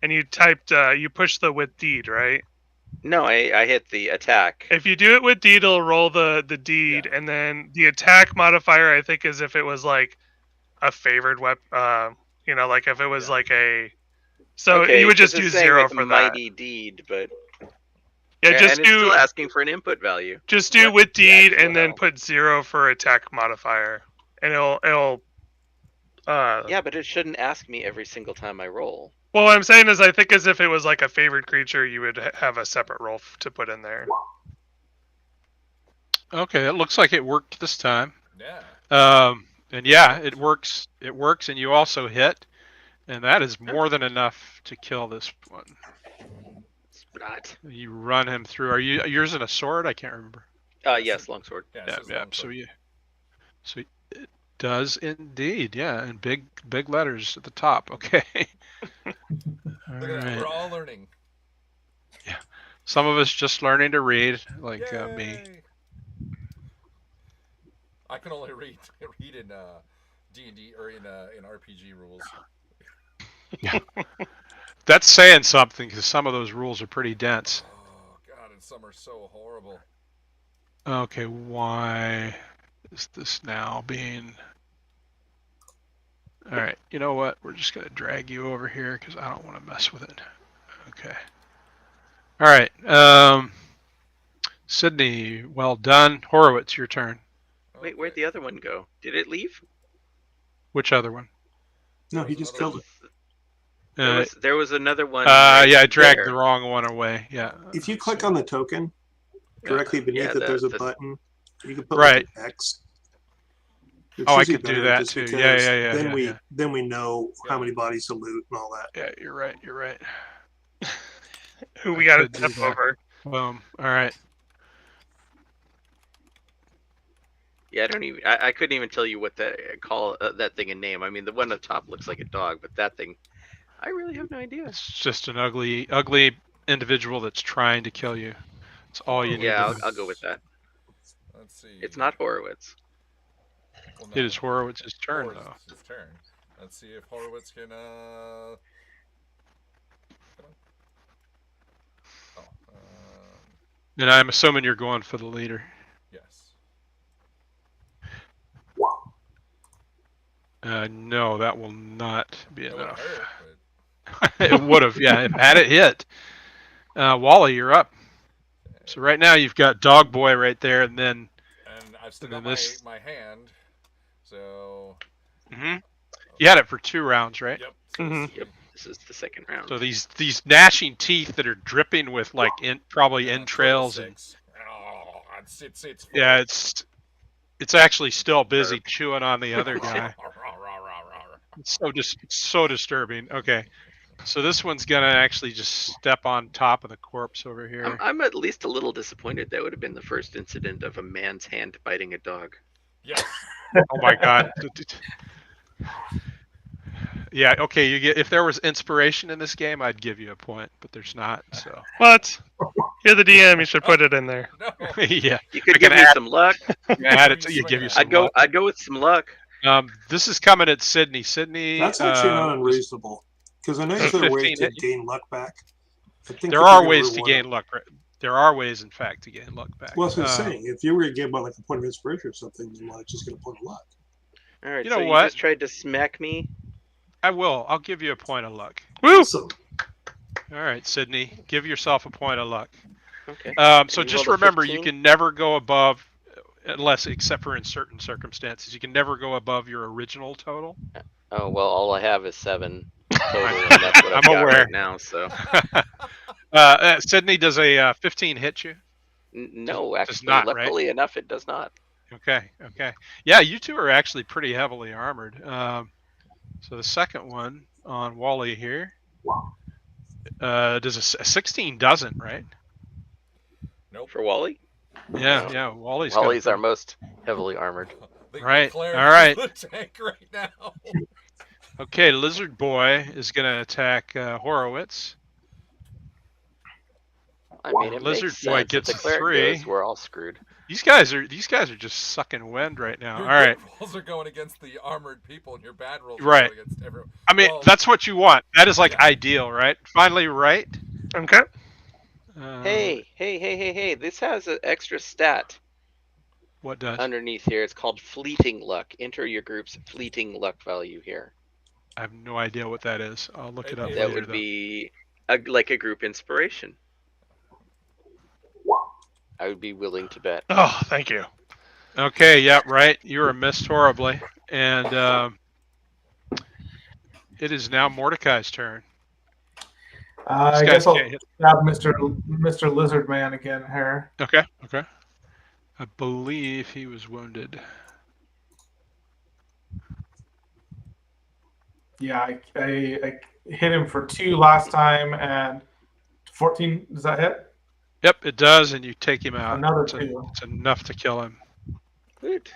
And you typed you pushed the with deed, right? No, I hit the attack. If you do it with deed, it'll roll the deed, Yeah. and then the attack modifier, I think, is if it was like a favored weapon. Like if it was Yeah. like a. So Okay, you would 'cause just it's use saying 0 with for that. mighty deed, but Yeah, and just it's do still asking for an input value. just do What with the deed, actual and then hell? put 0 for attack modifier, and it'll. Yeah, but it shouldn't ask me every single time I roll. Well, what I'm saying is, I think as if it was like a favored creature, you would have a separate roll to put in there. Okay, it looks like it worked this time. Yeah. And yeah, it works. It works, and you also hit, and that is more than enough to kill this one. It's not. You run him through. Are you yours in a sword? I can't remember. Yes, longsword. Yeah. Yeah, this is yeah. longsword. So it does indeed. Yeah, and big letters at the top. Okay. Look at that. We're all learning. Some of us just learning to read, like me. Yay! I can only read in D&D or in RPG rules. That's saying something because some of those rules are pretty dense. Oh god, and some are so horrible. Okay, why is this now being? All right, you know what? We're just gonna drag you over here because I don't want to mess with it. Okay. All right. Sydney, well done. Horowitz, your turn. Wait, where'd the other one go? Did it leave? Which other one? No, he just killed it. There was another one. Yeah, I dragged there. the wrong one away. Yeah. If you click on the token, directly beneath Yeah, it, there's a the- button. You can put Right. like an X. It's Oh, I usually could do better that just too. because Yeah. Then we know how Yeah. many bodies to loot and all that. Yeah, you're right. You're right. Who we got to could do step that. over? Boom. All right. Yeah, I couldn't even tell you what call that thing a name. I mean, the one on top looks like a dog, but that thing, I really have no idea. It's just an ugly individual that's trying to kill you. That's all you need. Yeah, to do. I'll go with that. Let's see. It's not Horowitz. Well, It is Horowitz's turn, though. Horowitz's turn. Let's see if Horowitz can. Come on. Oh. And I'm assuming you're going for the leader. Yes. No, that will not be That would enough. hurt, It would have, yeah, had it hit. Wally, you're up. So right now you've got Dog Boy right there, and then. and I've still And got then this- my hand. So. You had it for 2 rounds, right? Yep. Mhm. Yep. This is the second round. So these gnashing teeth that are dripping with like probably entrails and 26. Oh, it's yeah, it's actually still busy chewing on the other guy. It's so disturbing. Okay, so this one's gonna actually just step on top of the corpse over here. I'm at least a little disappointed. That would have been the first incident of a man's hand biting a dog. Yes. Oh my god. Yeah, okay, you get if there was inspiration in this game, I'd give you a point, but there's not, so. What? You're the DM. You should put it in there. No. Yeah, You could I give can me add- some luck. add it to you, give you some luck. I'd go with some luck. This is coming at Sydney. Sydney. That's actually not unreasonable. Because I know Does there's a way 15 to hit you? gain luck back. I think There if are you ways to reward gain it- luck. Right? There are ways, in fact, to gain luck back. Well, that's what I'm saying. If you were to give about like a point of inspiration or something, you might just get a point of luck. All right. You know so what? You just tried to smack me. I will. I'll give you a point of luck. Woo! So All right, Sydney, give yourself a point of luck. Okay. So you just rolled a remember, you 15? can never go above, except for in certain circumstances, you can never go above your original total. Oh well, all I have is 7 total, and that's what I've I'm got aware. right now. So Sydney, does a 15 hit you? no, Does actually, not, right? luckily enough, it does not. Okay. Yeah, you two are actually pretty heavily armored. So the second one on Wally here, does a 16 doesn't, right? Nope. For Wally, Yeah, Wally's got a Wally's our pretty- most heavily armored. Right, Claire all right. is the tank right now. Okay, Lizard Boy is going to attack Horowitz. I mean, it Lizard makes Boy sense. gets if a the cleric 3. goes, we're all screwed. These guys are just sucking wind right now. Your All right. good rolls are going against the armored people, and your bad rolls are Right. going against everyone. I mean, Well, that's what you want. That is like yeah. ideal, right? Finally, right? Okay. Hey! This has an extra stat What does? underneath here. It's called fleeting luck. Enter your group's fleeting luck value here. I have no idea what that is. I'll look it up That That later. would though. be like a group inspiration. I would be willing to bet. Oh, thank you. Okay, yeah, right. You were missed horribly. And it is now Mordecai's turn. I This guess guy I'll can't hit- have Mr. Lizard Man again here. Okay. I believe he was wounded. Yeah, I hit him for 2 last time, and 14. Does that hit? Yep, it does, and you take him out. Another it's, 2. it's enough to kill him. Good.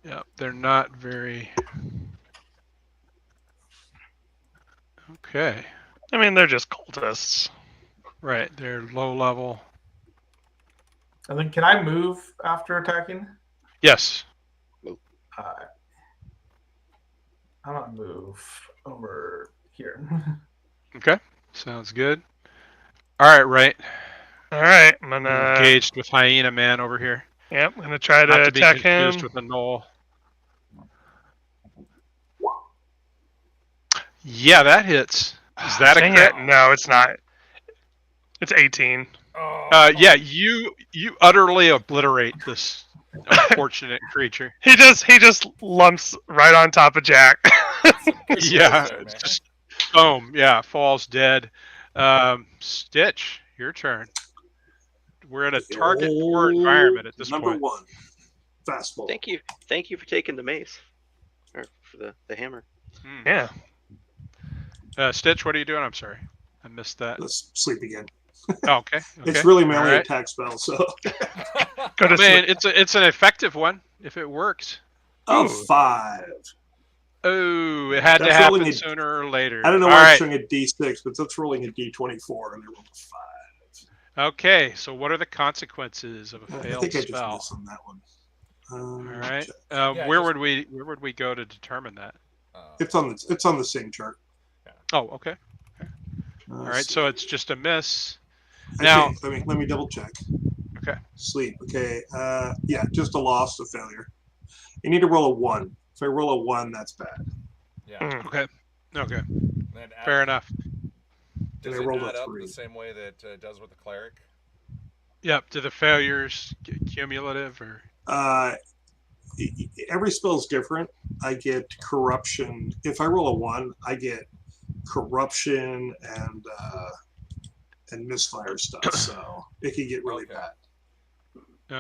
Yeah, they're not very. Okay, I mean, they're just cultists. right. They're low level. And then can I move after attacking? Yes. I'm gonna move over here. Okay. Sounds good. All right, right. All right, I'm gonna. Engaged with Hyena Man over here. Yep, I'm gonna try to Not to be attack him. confused with a knoll. Yeah, that hits. Is that a Dang crit? it. No, it's not. It's 18. Oh, Yeah, you utterly obliterate this unfortunate creature. He just lumps right on top of Jack. Yeah, man. just Boom. Yeah, falls dead. Stitch, your turn. We're in a The target poor old environment at this number point. 1 fastball. Thank you for taking the mace, or for the hammer. Hmm. Yeah. Stitch, what are you doing? I'm sorry, I missed that. Let's sleep again. Oh, okay. It's really my All only right. attack spell. So Go to I mean, sleep. it's an effective one if it works. oh, Ooh. 5. Oh, it had to That's happen rolling a- sooner or later. I don't know All why I'm right. showing a D6, but that's rolling a D24, and I rolled a 5. Okay. So what are the consequences of a I failed think I just spell? missed on that one. All right. Check. Yeah, where just- would we go to determine that? It's on the same chart. Oh, okay. All right. So it's just a miss. Okay, Now- let me double check. Okay. Sleep. Okay. Yeah, just a loss, a failure. You need to roll a 1. If I roll a 1, that's bad. Yeah. Mm. Okay. Okay. And then Fair enough. Does I it rolled a add up 3. the same way that it does with the cleric? Yep. Do the failures get cumulative or? Every spell is different. I get corruption. If I roll a 1, I get corruption and misfire stuff. So it can get really Okay. bad.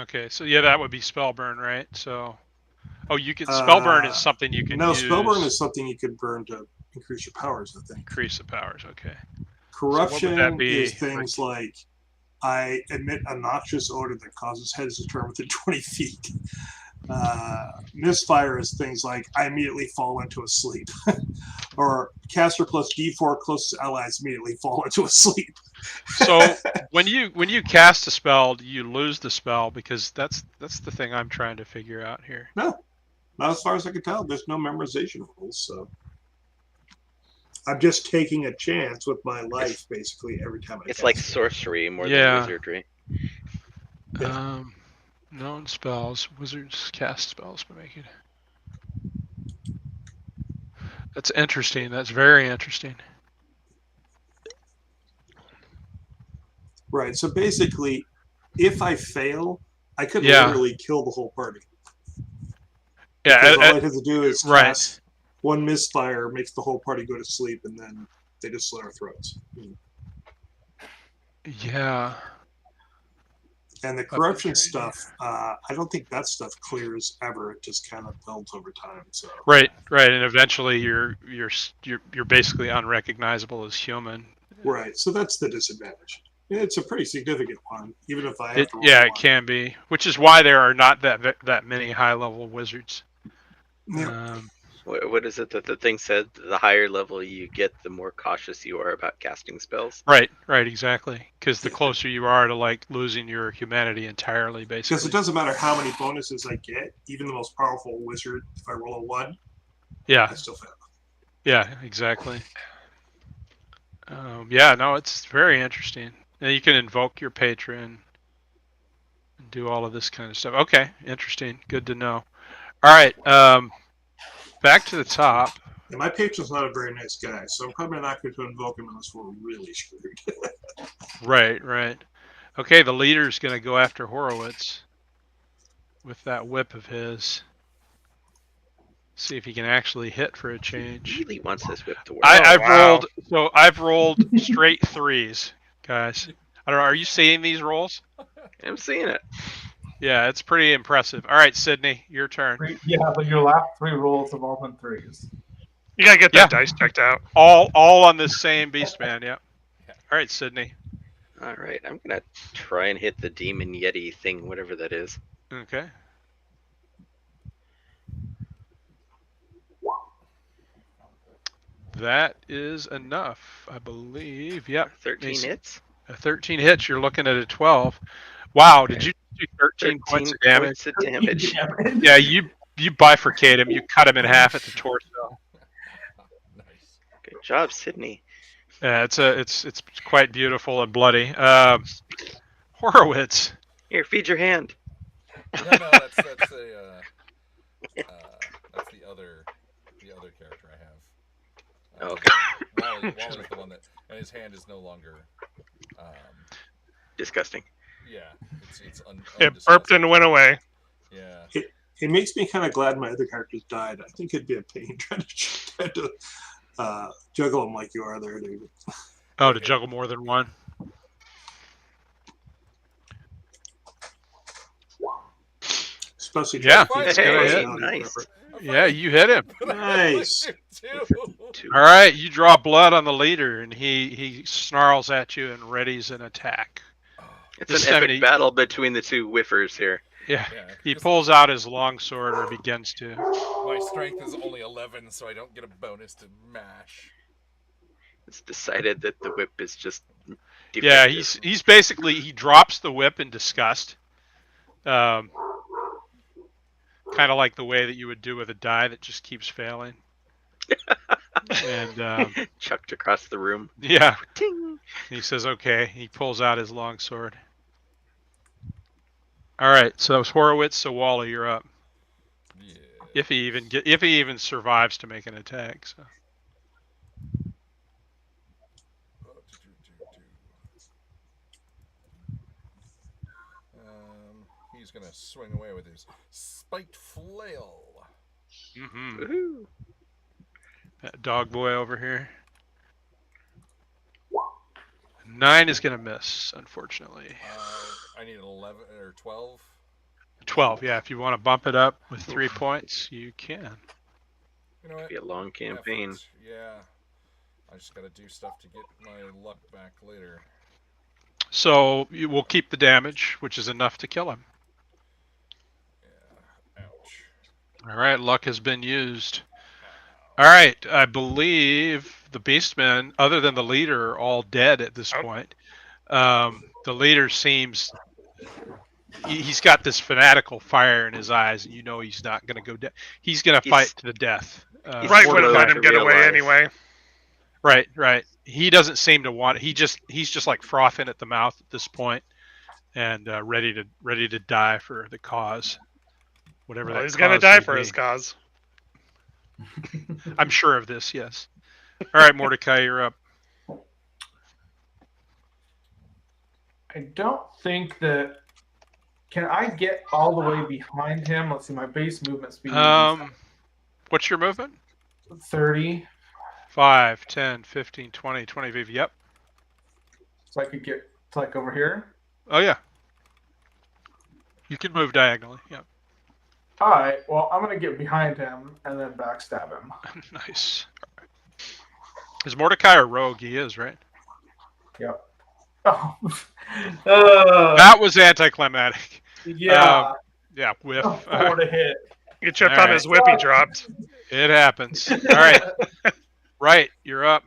Okay. So yeah, that would be spell burn, right? So, oh, you can spell burn is something you can No, use. spell burn is something you can burn to increase your powers, I think. increase the powers. Okay. Corruption that be, is things like I emit a noxious odor that causes heads to turn within 20 feet. Misfire is things like I immediately fall into a sleep. Or caster plus D4 closest allies immediately fall into a sleep. So when you cast a spell, do you lose the spell? Because that's the thing I'm trying to figure out here. No, not as far as I can tell. There's no memorization rules, so I'm just taking a chance with my life basically every time I It's cast like it. sorcery more Yeah. than wizardry. Yeah. Known spells. Wizards cast spells by making. That's interesting. That's very interesting. Right. So basically, if I fail, I could Yeah. literally kill the whole party. Yeah. Because all I have to do is right. cast one misfire, makes the whole party go to sleep, and then they just slit our throats. Yeah. And the corruption stuff, I don't think that stuff clears ever. It just kind of builds over time. So Right. And eventually, you're basically unrecognizable as human. right. So that's the disadvantage. It's a pretty significant one, even if I have to roll Yeah, one. it can be, which is why there are not that many high-level wizards. Yeah. What is it that the thing said? The higher level you get, the more cautious you are about casting spells. Right, exactly. Because the closer you are to like losing your humanity entirely, basically. Because it doesn't matter how many bonuses I get, even the most powerful wizard, if I roll a 1, Yeah, I still fail. yeah, exactly. Yeah, no, it's very interesting. Now you can invoke your patron and do all of this kind of stuff. Okay, interesting. Good to know. All right, back to the top. And my patron's not a very nice guy, so I'm probably not going to invoke him unless we're really screwed. Right. Okay, the leader's going to go after Horowitz with that whip of his. See if he can actually hit for a change. Really wants this whip to work. I've rolled straight 3s, guys. I don't know. Are you seeing these rolls? I'm seeing it. Yeah, it's pretty impressive. All right, Sydney, your turn. Yeah, but your last 3 rolls have all been 3s. You gotta get that dice checked out. All on this same beast man. Yep. All right, Sydney. All right, I'm gonna try and hit the demon yeti thing, whatever that is. Okay. That is enough, I believe. Yep. 13 Mason. hits. A 13 hits. You're looking at a 12. Wow. Did you do 13 points of damage? Points of damage. Yeah, you bifurcate him. You cut him in half at the torso. Nice. Good job, Sydney. Yeah, it's quite beautiful and bloody. Horowitz. Here, feed your hand. No, that's the other character I have. Okay. Wally's the one that, and his hand is no longer. Disgusting. Yeah, it's It burped and went away. Yeah. It makes me kind of glad my other characters died. I think it'd be a pain trying to juggle them like you are there, dude. Oh, to juggle more than one. Especially Yeah, trying to it's keep gonna the hit. personality Nice. separate. Yeah, you hit him. Nice. All right, you draw blood on the leader, and he snarls at you and readies an attack. It's This an time epic he- battle between the two whiffers here. Yeah, Yeah, he 'cause pulls out his longsword or begins to. my strength is only 11, so I don't get a bonus to mash. It's decided that the whip is just Yeah, defective. he's basically he drops the whip in disgust. Kind of like the way that you would do with a die that just keeps failing. And chucked across the room. yeah, Ting. he says, "Okay." He pulls out his longsword. All right, so it's Horowitz. So Wally, you're up. Yeah. If he even survives to make an attack. So. He's gonna swing away with his spiked flail. Mm-hmm. Woohoo. That dog boy over here. 9 is gonna miss, unfortunately. I need an 11 or 12. 12, yeah. If you want to bump it up with 3 points, you can. You know what? Be a long campaign. Effort. Yeah. I just gotta do stuff to get my luck back later. So you will keep the damage, which is enough to kill him. Yeah. Ouch. All right, luck has been used. All right, I believe the beastmen, other than the leader, are all dead at this point. The leader seems he's got this fanatical fire in his eyes, and you know he's not going to go down. He's going to fight to the death. he's Right more would have low let to him get away realize. anyway. Right. He doesn't seem to want. He's just like frothing at the mouth at this point, and ready to die for the cause, whatever Well, that. he's gonna cause die may for be. his cause. I'm sure of this. Yes. All right, Mordecai, you're up. I don't think that. Can I get all the way behind him? Let's see, my base movement speed What's your movement? is 30, 5, 10, 15, 20, 25. Yep. so I could get to like over here. Oh yeah. You can move diagonally. Yep. All right. Well, I'm gonna get behind him and then backstab him. Nice. Is Mordecai a rogue? He is, right? Yep. Oh. That was anticlimactic. Yeah. Yeah, whiff. 4 to hit. He tripped All on right. his whip. He dropped. It happens. All right. Right, you're up.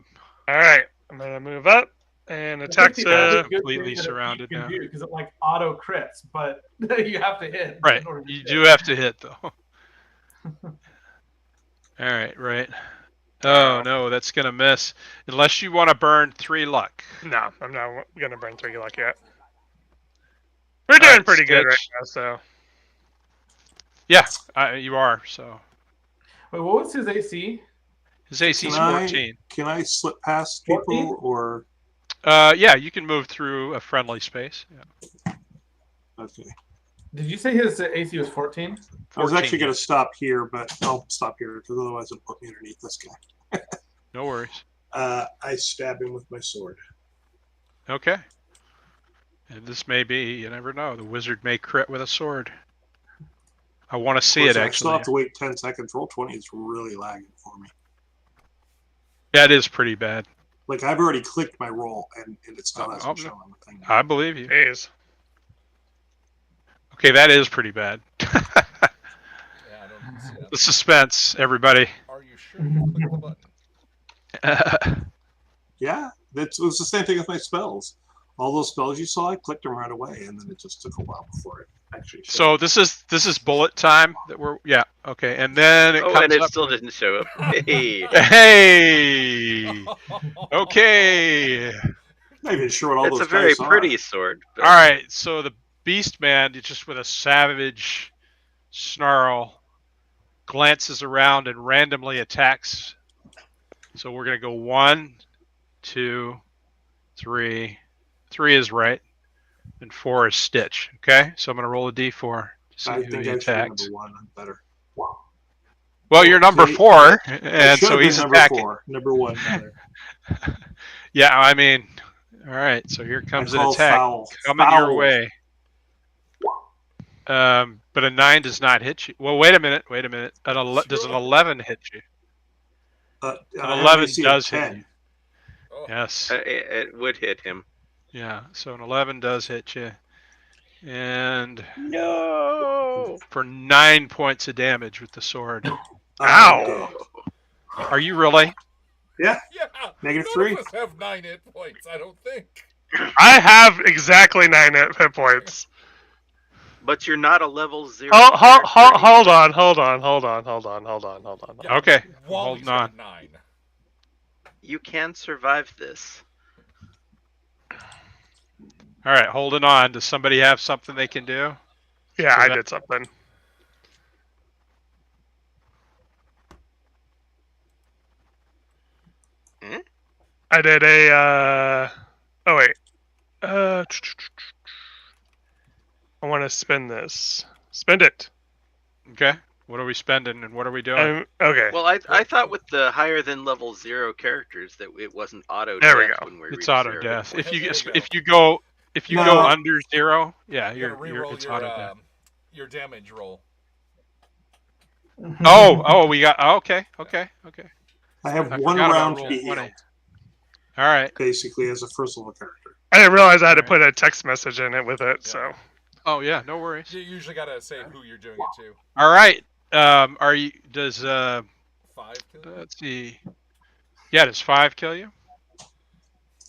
All right, I'm gonna move up and attack the. Completely surrounded now. Because it like auto crits, but you have to hit. Right. in order to You hit. do have to hit though. All right. Oh no, that's gonna miss. Unless you want to burn 3 luck. No, I'm not gonna burn 3 luck yet. We're doing Alright, pretty good right Stitch. now, so. Yeah, you are. So Wait, what was his AC? his AC is Can I- 14. Can I slip past people 14? or Yeah, you can move through a friendly space. Yeah. okay? Did you say his AC was 14? I was 14. actually going to stop here, but I'll stop here because otherwise it'll put me underneath this guy. No worries. I stab him with my sword. Okay. And this may be, you never know, the wizard may crit with a sword. I want to see Of course, it I still actually. have to wait 10 seconds. Roll 20 is really lagging for me. That is pretty bad. Like I've already clicked my roll and it still hasn't no. shown on the thing. I believe you. Jeez. Okay, that is pretty bad. Yeah, I don't see that. The suspense, everybody. Are you sure you clicked the button? Yeah, it was the same thing with my spells. All those spells you saw, I clicked them right away, and then it just took a while before it actually showed. So this is bullet time that we're okay, and then it Oh, comes and it up. still didn't show up. Hey, Hey. Okay. not even sure what all it's those a very dice are. pretty sword. All right. So the beast man, just with a savage snarl, glances around and randomly attacks. So we're gonna go 1, 2, 3. 3 is right, and 4 is Stitch. Okay. So I'm gonna roll a d4 to see I who think he I should attacks. number 1. I'm better. Well, you're number Okay. 4, I and should so have been he's number attacking. 4. Number 1 rather. Yeah, I mean, all right. So here comes an call attack foul. coming your Foul. way. But a 9 does not hit you. Well, wait a minute. Does an 11 hit you? An I have 11 AC of does hit 10. you. Oh, Yes. It would hit him. Yeah. So an 11 does hit you, and No. for 9 points of damage with the sword. I'm Ow. dead. Are you really? yeah. Negative None 3. of us have 9 hit points, I don't think. I have exactly 9 hit points. But you're not a level 0. Hold on. Yeah, Okay. Wally's Holding on. got 9. You can survive this. All right, holding on. Does somebody have something they can do? Yeah, So I that- did something. Hmm? I did a. Oh wait. I want to spend this. Spend it. Okay. What are we spending and what are we doing? Okay. Well, I thought with the higher than level 0 characters that it wasn't auto There we death go. when we It's reach auto 0 death. hit If you There you if you go No. under 0, yeah, You gotta you're reroll it's auto death. your damage roll. Oh, we got okay. I have I 1 forgot about round to roll be 20. healed, All right. basically, as a first level character. I didn't realize I had to Alright. put a text message in it with it. Yeah. So Oh yeah, no worries. You usually gotta say who you're doing it to. All right. Are you? Does 5 kill? let's see. Yeah, does 5 kill you?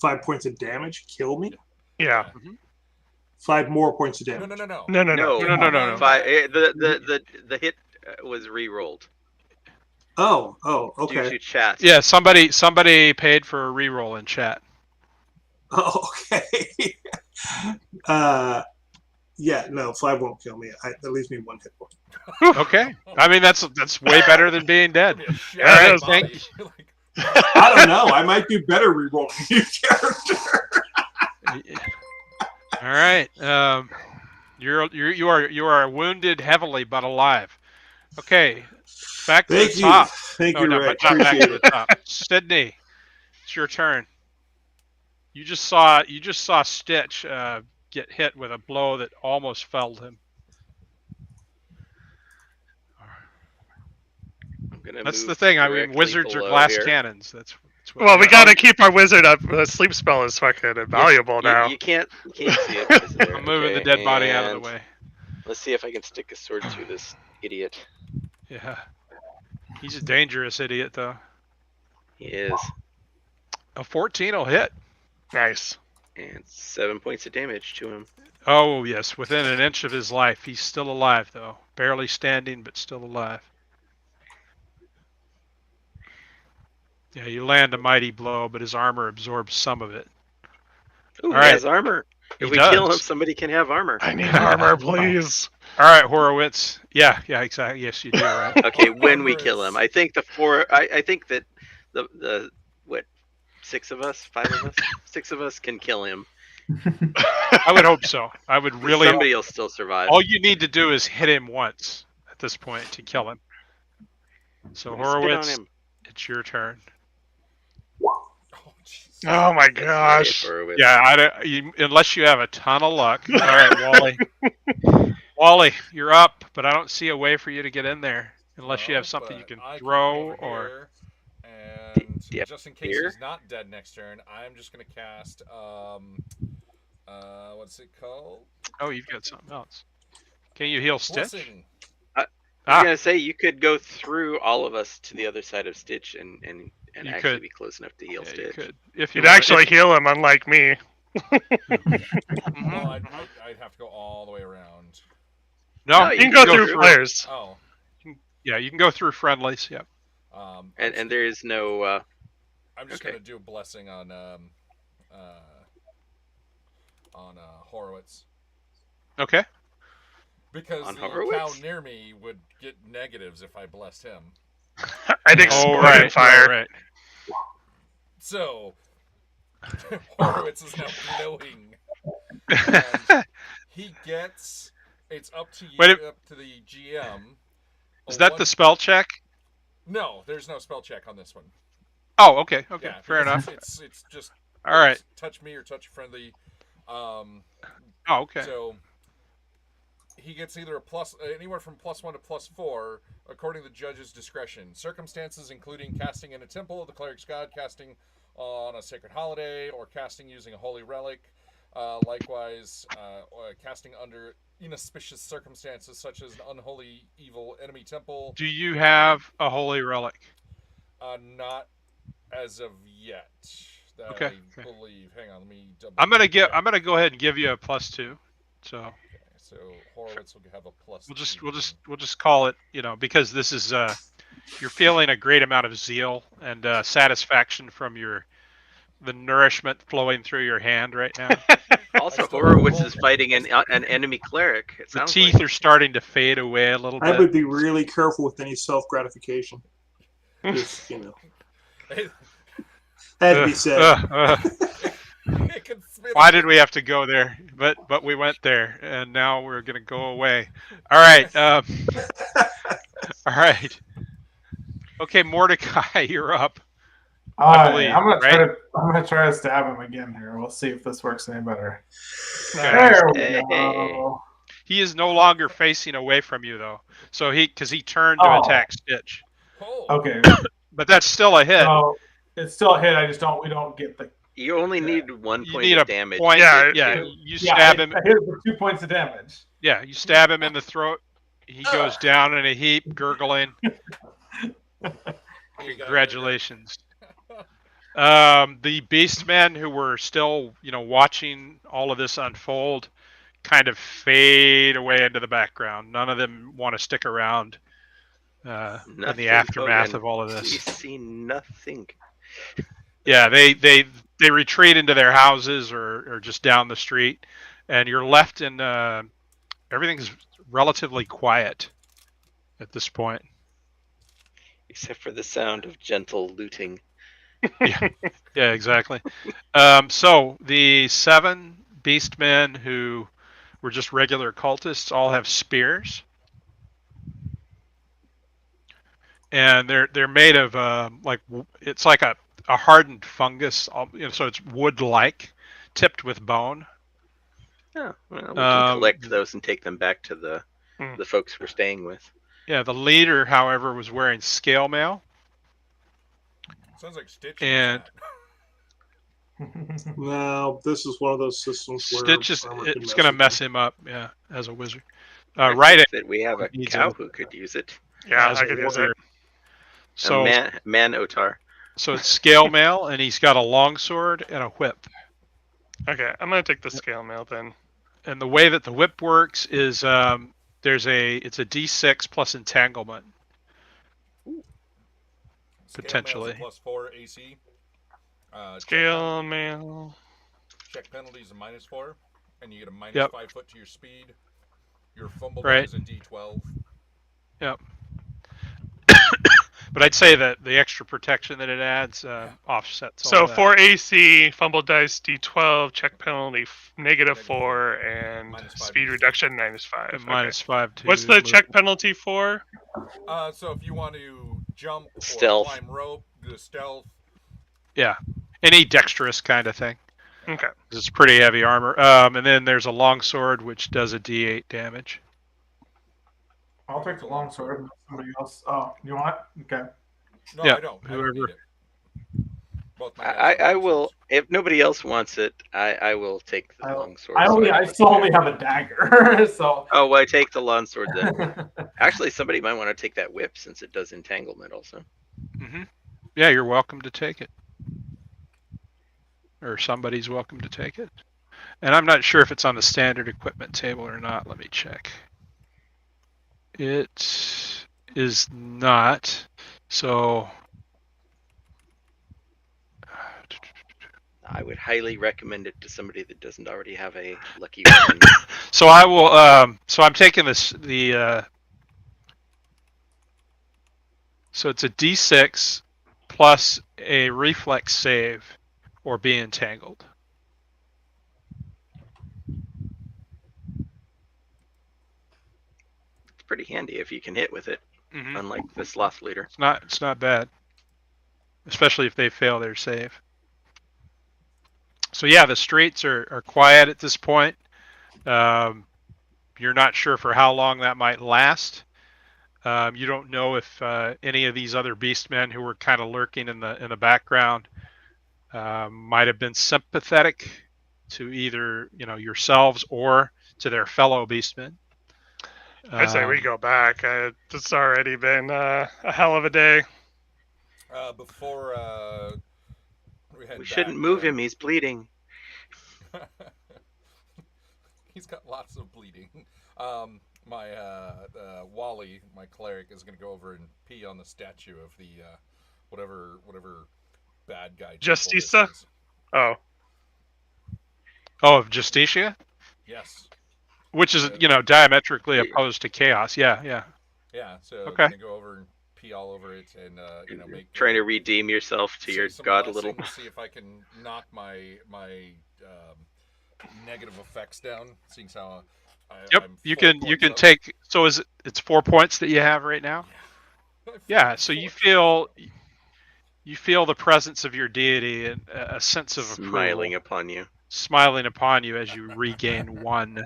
5 points of damage, kill me. yeah. 5 more points of No, damage. no. No. No. The hit was re-rolled. Oh, Due okay. to chat. Yeah, somebody paid for a reroll in chat. Oh, okay. Yeah, no, 5 won't kill me. That leaves me 1 hit point. Okay. I mean that's way better than being dead. That'd be a shit Yeah, it on is. body. Thank Like, I don't know. I might do better rerolling new character. All right. You are wounded heavily but alive. Okay. Back to Thank the you. top. Thank No, you, no, Ray. but not back Appreciate to it. the top. Sydney, it's your turn. You just saw Stitch get hit with a blow that almost felled him. I'm gonna That's move the thing. I mean, directly wizards are below glass here. cannons. That's what Well, we are. gotta keep our wizard up. The sleep spell is fucking invaluable now. You can't see it. 'cause of there. I'm moving the Okay, dead body out of the and way. Let's see if I can stick a sword through this idiot. Yeah. He's a dangerous idiot, though. He is. A 14 will hit. Nice. And 7 points of damage to him. Oh, yes. Within an inch of his life. He's still alive, though. Barely standing, but still alive. Yeah, you land a mighty blow, but his armor absorbs some of it. Ooh, All he right. has armor. If He we kill him, does. somebody can have armor. I need armor, please. All right, Horowitz. Yeah, exactly. Yes, you do, right? Okay, when we Armor kill is- him, I think I think that the what 6 of us, 5 of us, 6 of us can kill him. I would hope so. I would really. Somebody will still survive. All you need to do is hit him once at this point to kill him. So I'm gonna spit on Horowitz, him. it's your turn. oh, jeez. Oh my That's right, gosh. Horowitz. Yeah, unless you have a ton of luck. All right, Wally. Wally, you're up, but I don't see a way for you to get in there unless you have something you But can I throw come or. over here, and Yep, just in case here. he's not dead next turn, I'm just gonna cast what's it called? Oh, you've got something else. Can you heal Stitch? Blessing. I was gonna say you could go through all of us to the other side of Stitch and You actually could. be close enough to heal Yeah, you Stitch. could. If you You'd want- actually heal him, unlike me. Mhm. Well, I'd have to go all the way around. No, No, You can go through through. players. Oh, Yeah, you can go through friendlies. Yep. And there is no. I'm just okay. gonna do a blessing on Horowitz Okay. because On the cow Horowitz? near me would get negatives if I blessed him. I'd explode in fire. Right. So Horowitz is now glowing. And he gets. It's up to you. Wait up to the GM. Is that the spell check? No, there's no spell check on this one. Oh, okay, Yeah, fair because enough. It's just All right. touch me or touch a friendly. Um, Oh, okay. So he gets either anywhere from +1 to +4, according to the judge's discretion. Circumstances including casting in a temple of the cleric's god, casting on a sacred holiday, or casting using a holy relic. Likewise, casting under inauspicious circumstances such as an unholy evil enemy temple. Do you have a holy relic? Not as of yet. That Okay. I believe. Hang on, let me double. I'm gonna check. go ahead and give you a +2. So Okay, so Horowitz will have a plus. we'll just call it, because this is you're feeling a great amount of zeal and satisfaction from the nourishment flowing through your hand right now. Also, Horowitz is fighting an enemy cleric. It The sounds teeth like. are starting to fade away a little I bit. would be really careful with any self gratification. Just had to be said. Why did we have to go there? But we went there, and now we're gonna go away. All right. All right. Okay, Mordecai, you're up. I believe, I'm gonna right? try to stab him again here. We'll see if this works any better. Okay. There we Hey. go. He is no longer facing away from you, though. So because he turned to attack Stitch. Oh. Okay. But that's still a hit. So it's still a hit. We don't get the. You only need 1 You point need of a damage. point. Yeah, Yeah, you stab him. I hit for 2 points of damage. Yeah, you stab him in the throat. He goes down in a heap, gurgling. Congratulations. The beastmen who were still, watching all of this unfold kind of fade away into the background. None of them want to stick around in the aftermath of all of We this. see nothing. Yeah, they retreat into their houses or just down the street, and you're left in everything's relatively quiet at this point. Except for the sound of gentle looting. Yeah, exactly. So the 7 beastmen who were just regular cultists all have spears, and they're made of it's like a hardened fungus, so it's wood-like, tipped with bone. Yeah, well, we can collect those and take them back to the folks we're staying with. Yeah, the leader, however, was wearing scale mail. Sounds like Stitch. And No, this is one of those systems where Stitch it's going to mess him up. Yeah, as a wizard. I Right. think that we have a cow who could use it. Yeah, as I a could use warrior. it. So man Otar. So it's scale mail, and he's got a longsword and a whip. Okay, I'm gonna take the scale mail then. And the way that the whip works is it's a D6 plus entanglement. Potentially. +4 AC. Scale mail. Check penalties a -4, and you get a -5 Yep. foot to your speed. Your fumble Right. is a D12. Yep. But I'd say that the extra protection that it adds offsets all So that. for AC, fumble dice D12, check penalty -4, and -5 speed reduction -5. And -5 to What's the check penalty for? So if you want to jump or Stealth. climb rope, do stealth. Yeah, any dexterous kind of thing. Okay. It's pretty heavy armor. And then there's a longsword which does a D8 damage. I'll take the longsword. Somebody else. Oh, you want it? Okay. No, Yeah, I don't. I whoever. don't need it. Both my guys I have will. longswords. If nobody else wants it, I will take the longsword. I still only have a dagger, so. Oh, well, I take the longsword then. Actually, somebody might want to take that whip since it does entanglement also. Mm-hmm. Yeah, you're welcome to take it. Or somebody's welcome to take it. And I'm not sure if it's on the standard equipment table or not. Let me check. It is not. So I would highly recommend it to somebody that doesn't already have a lucky weapon. so I will so I'm taking this so it's a D6 plus a reflex save or be entangled. It's pretty handy if you can hit with it. Mhm. unlike the sloth leader. It's not bad, especially if they fail their save. So yeah, the streets are quiet at this point. Um, you're not sure for how long that might last. You don't know if any of these other beastmen who were kind of lurking in the background might have been sympathetic to either yourselves or to their fellow beastmen. I say we go back. It's already been a hell of a day. Before we head We back, shouldn't move him. He's bleeding. He's got lots of bleeding. My Wally, my cleric, is going to go over and pee on the statue of the whatever bad guy. temple this Justiça? is. Oh, Oh, of Justicia, Yes. which is Yeah. diametrically opposed to chaos. Yeah, yeah. Yeah. So Okay. I'm going to go over and pee all over it, and make Trying to redeem yourself to say your some god a little. blessings, see if I can knock my negative effects down. Seeing how Yep. I'm You 4 can points up. take. So it's 4 points that you have right now. Yeah. So you feel the presence of your deity and a sense of Smiling approval upon you. smiling upon you as you regain 1.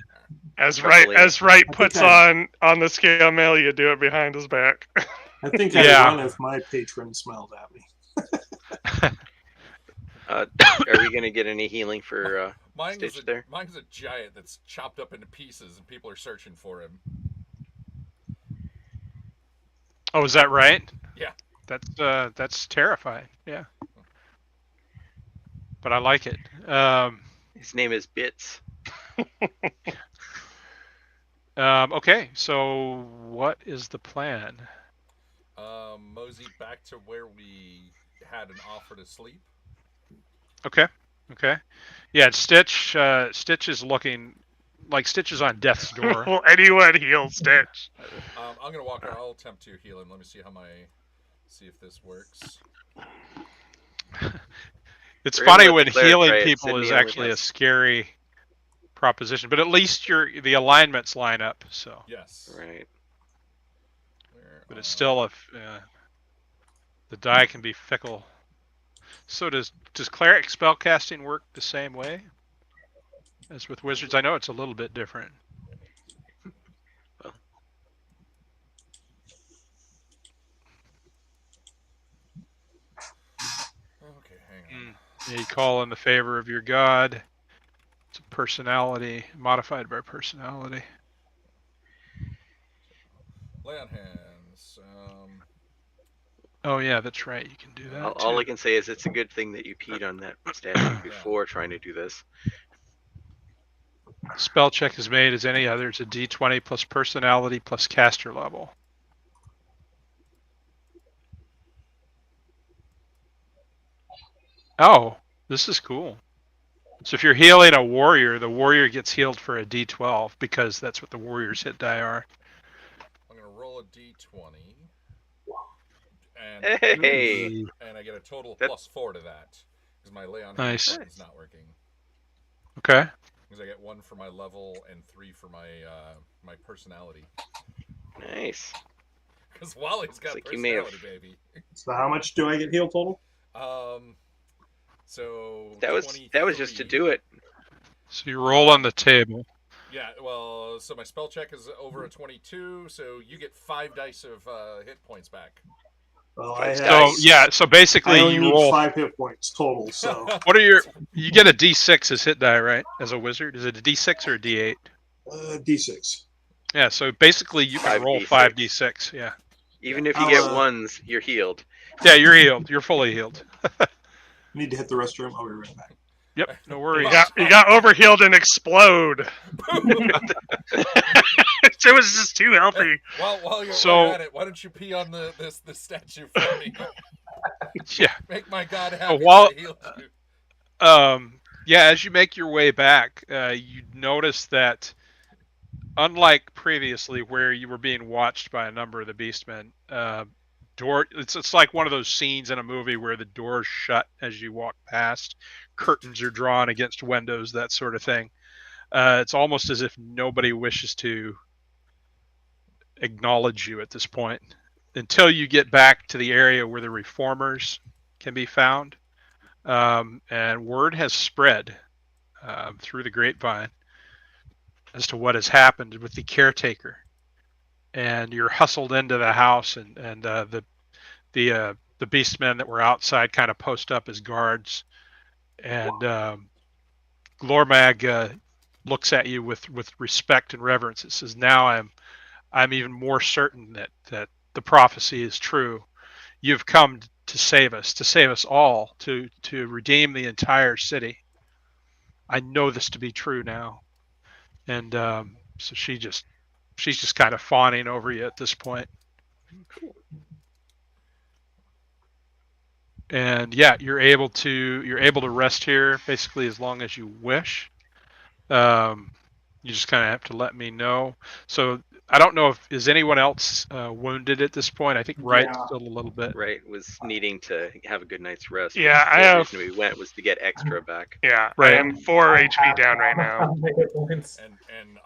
as Chuckling. Wright I puts think on the scale mail, you do it behind his back. I think Yeah. I'd run if my patron smiled at me. Are we gonna get any healing for Stitch there? Mine's a giant that's chopped up into pieces, and people are searching for him. Oh, is that right? Yeah. That's terrifying. Yeah. But I like it. His name is Bits. Okay, so what is the plan? Mosey back to where we had an offer to sleep. Okay. Yeah, Stitch is looking like Stitch is on death's door. Will anyone heal Stitch? I'm gonna walk. I'll attempt to heal him. Let me see if this works. It's We're gonna funny let when the cleric healing try it. people Sydney is only actually a has- scary proposition, but at least the alignments line up. So, Yes. Right. but it's still the die can be fickle. So does cleric spellcasting work the same way as with wizards? I know it's a little bit different. Okay, hang on. Yeah, you call in the favor of your god. It's a personality modified by personality. Lay on hands. Oh yeah, that's right. You can do that All I too. can say is it's a good thing that you peed on that statue before trying to do this. Spell check is made as any other. It's a D20 plus personality plus caster level. Oh, this is cool. So if you're healing a warrior, the warrior gets healed for a D12 because that's what the warrior's hit die are. I'm gonna roll a d20, and Hey, and I get a total of That- +4 to that because my lay on Nice. hands is not working. Okay. Because I get 1 for my level and 3 for my my personality. nice. Because Wally's got Looks like you may have- personality, baby. So how much do I get healed total? So That was just to 23. do it. So you roll on the table. Yeah, well, so my spell check is over a 22, so you get 5 dice of hit points back. Well, Five So dice. yeah, so basically I only you need roll. 5 hit points total. So What are you get a D6 as hit die, right? As a wizard, is it a D6 or a D8? D6. Yeah, so basically you can 5 roll D6. 5d6. Yeah. Even if I'll, you get ones, you're healed. Yeah, you're healed. You're fully healed. Need to hit the restroom. I'll be right back. Yep, no You worries. got overhealed and explode. It was just too healthy. While you're So- at it, why don't you pee on this statue for me? Yeah. Make my god happy. while- that I healed you. Yeah, as you make your way back, you notice that unlike previously where you were being watched by a number of the beastmen, it's like one of those scenes in a movie where the doors shut as you walk past, curtains are drawn against windows, that sort of thing. It's almost as if nobody wishes to acknowledge you at this point. until you get back to the area where the reformers can be found. And word has spread through the grapevine as to what has happened with the caretaker. And you're hustled into the house, and the beastmen that were outside kind of post up as guards. And Glormag looks at you with respect and reverence. It says, "Now I'm even more certain that the prophecy is true. You've come to save us all, to redeem the entire city. I know this to be true now." And so she's just kind of fawning over you at this point. And yeah, you're able to rest here basically as long as you wish. You just kind of have to let me know. So I don't know if is anyone else wounded at this point. I think Wright's Yeah. still a little bit. Right, was needing to have a good night's rest. Yeah, the I whole have- reason we went was to get extra back. Yeah, Right. I am 4 HP down right now. And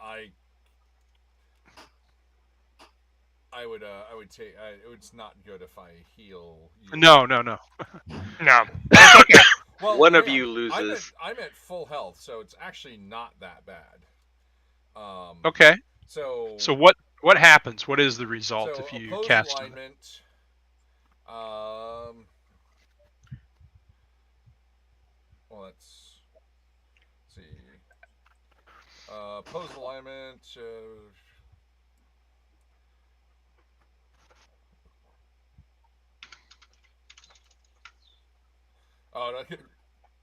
I would take. It's not good if I heal. You. No. No, it's okay. Well, One of hang on. you loses. I'm at full health, so it's actually not that bad. Okay. So what happens? What is the result so if you opposed cast it? alignment. Well, let's see. Opposed alignment. Oh, no,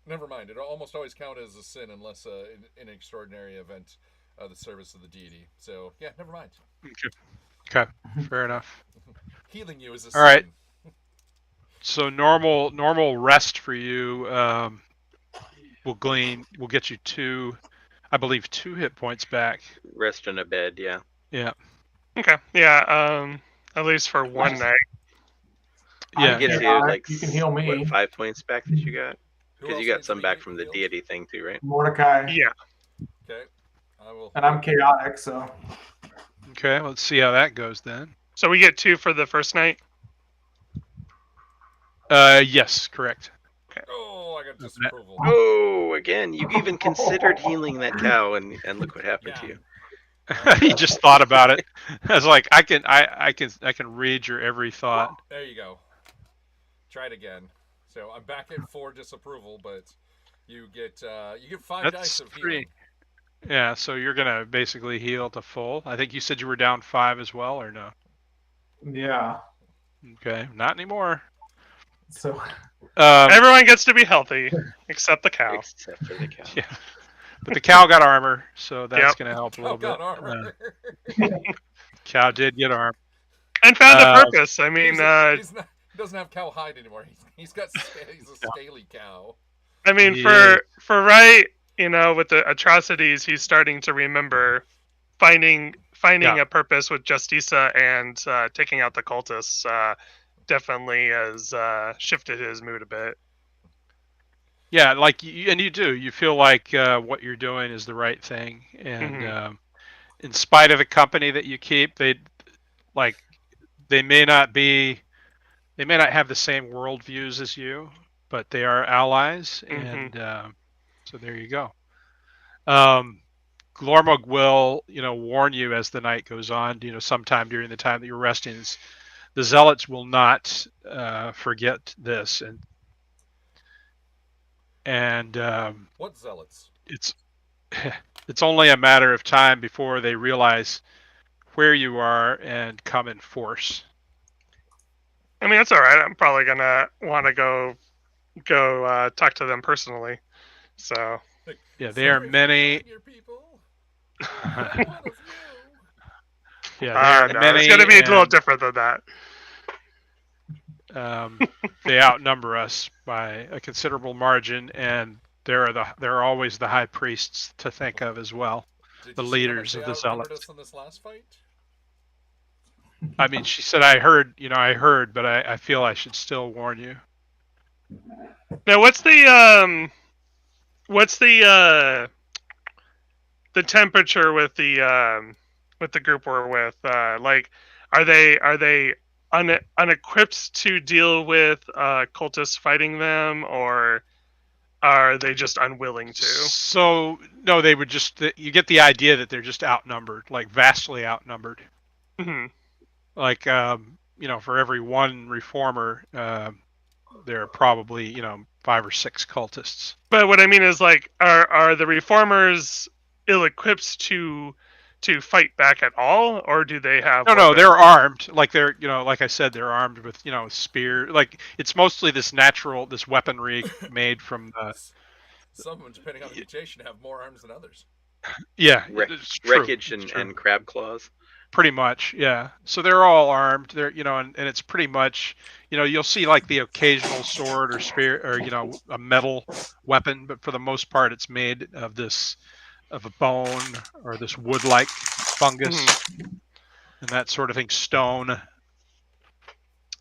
never mind. It almost always counts as a sin unless in an extraordinary event, the service of the deity. So yeah, never mind. Okay. Fair enough. Healing you is a All sin. right. So normal rest for you will get you two hit points back. Rest in a bed, yeah. Yeah. Okay, yeah, at least for one night. Yeah. Get Yeah, you like you can heal me. what, 5 points back that you got? Who Because else you got needs some to be back from the healed? deity thing too, right? Mordecai. Yeah. Okay, I will. And I'm chaotic, so Okay. Let's see how that goes then. So we get 2 for the first night. Yes, correct. Oh, I got disapproval. Oh, again, you even considered healing that cow, and look what happened to Yeah. you. He just thought about it. I was like, I can read your every thought. There you go. Try it again. So I'm back at 4 disapproval, but you get 5 dice of healing. Yeah, so you're gonna basically heal to full. I think you said you were down 5 as well, or no? yeah. Okay, not anymore. So Everyone gets to be healthy, except the cow. Except for the cow. Yeah, but the cow got armor, so that's Yep. gonna help a little Got bit. armor. Cow did get armor. And found a Uh, purpose. I mean, He's not, he doesn't have cow hide anymore. He's a scaly cow. Yeah. for Wright, with the atrocities, he's starting to remember finding Yeah. a purpose with Justiça and taking out the cultists. Definitely has shifted his mood a bit. Yeah, like you feel like what you're doing is the right thing, and in spite of the company that you keep, they may not have the same worldviews as you, but they are allies, and so there you go. Glormog will, warn you as the night goes on. Sometime during the time that you're resting, the zealots will not forget this, and What zealots? it's only a matter of time before they realize where you are and come in force. I mean, that's all right. I'm probably gonna want to go talk to them personally. So Yeah, there are many. Your people. Yeah, there are no, many. it's gonna be a little and, different than that. They outnumber us by a considerable margin, and there are always the high priests to think of as well, the leaders of the zealots. Us in this last fight? I mean, she said, I heard, but I feel I should still warn you. Now, what's the temperature with the group we're with? Like, are they unequipped to deal with cultists fighting them, or are they just unwilling to? So no, they would just. You get the idea that they're just outnumbered, like vastly outnumbered. Hmm. Like for every one reformer, there are probably 5 or 6 cultists. But what I mean is, like, are the reformers ill-equipped to fight back at all, or do they have? No, weapons? they're armed. Like they're like I said, they're armed with spear. Like it's mostly this weaponry made from the. Some, depending on the mutation, have more arms than others. Yeah, Wreck- it's true. Wreckage It's and, true. and crab claws. Pretty much, yeah. So they're all armed. They're and it's pretty much you'll see like the occasional sword or spear or a metal weapon, but for the most part it's made of a bone or this wood-like fungus and that sort of thing, stone.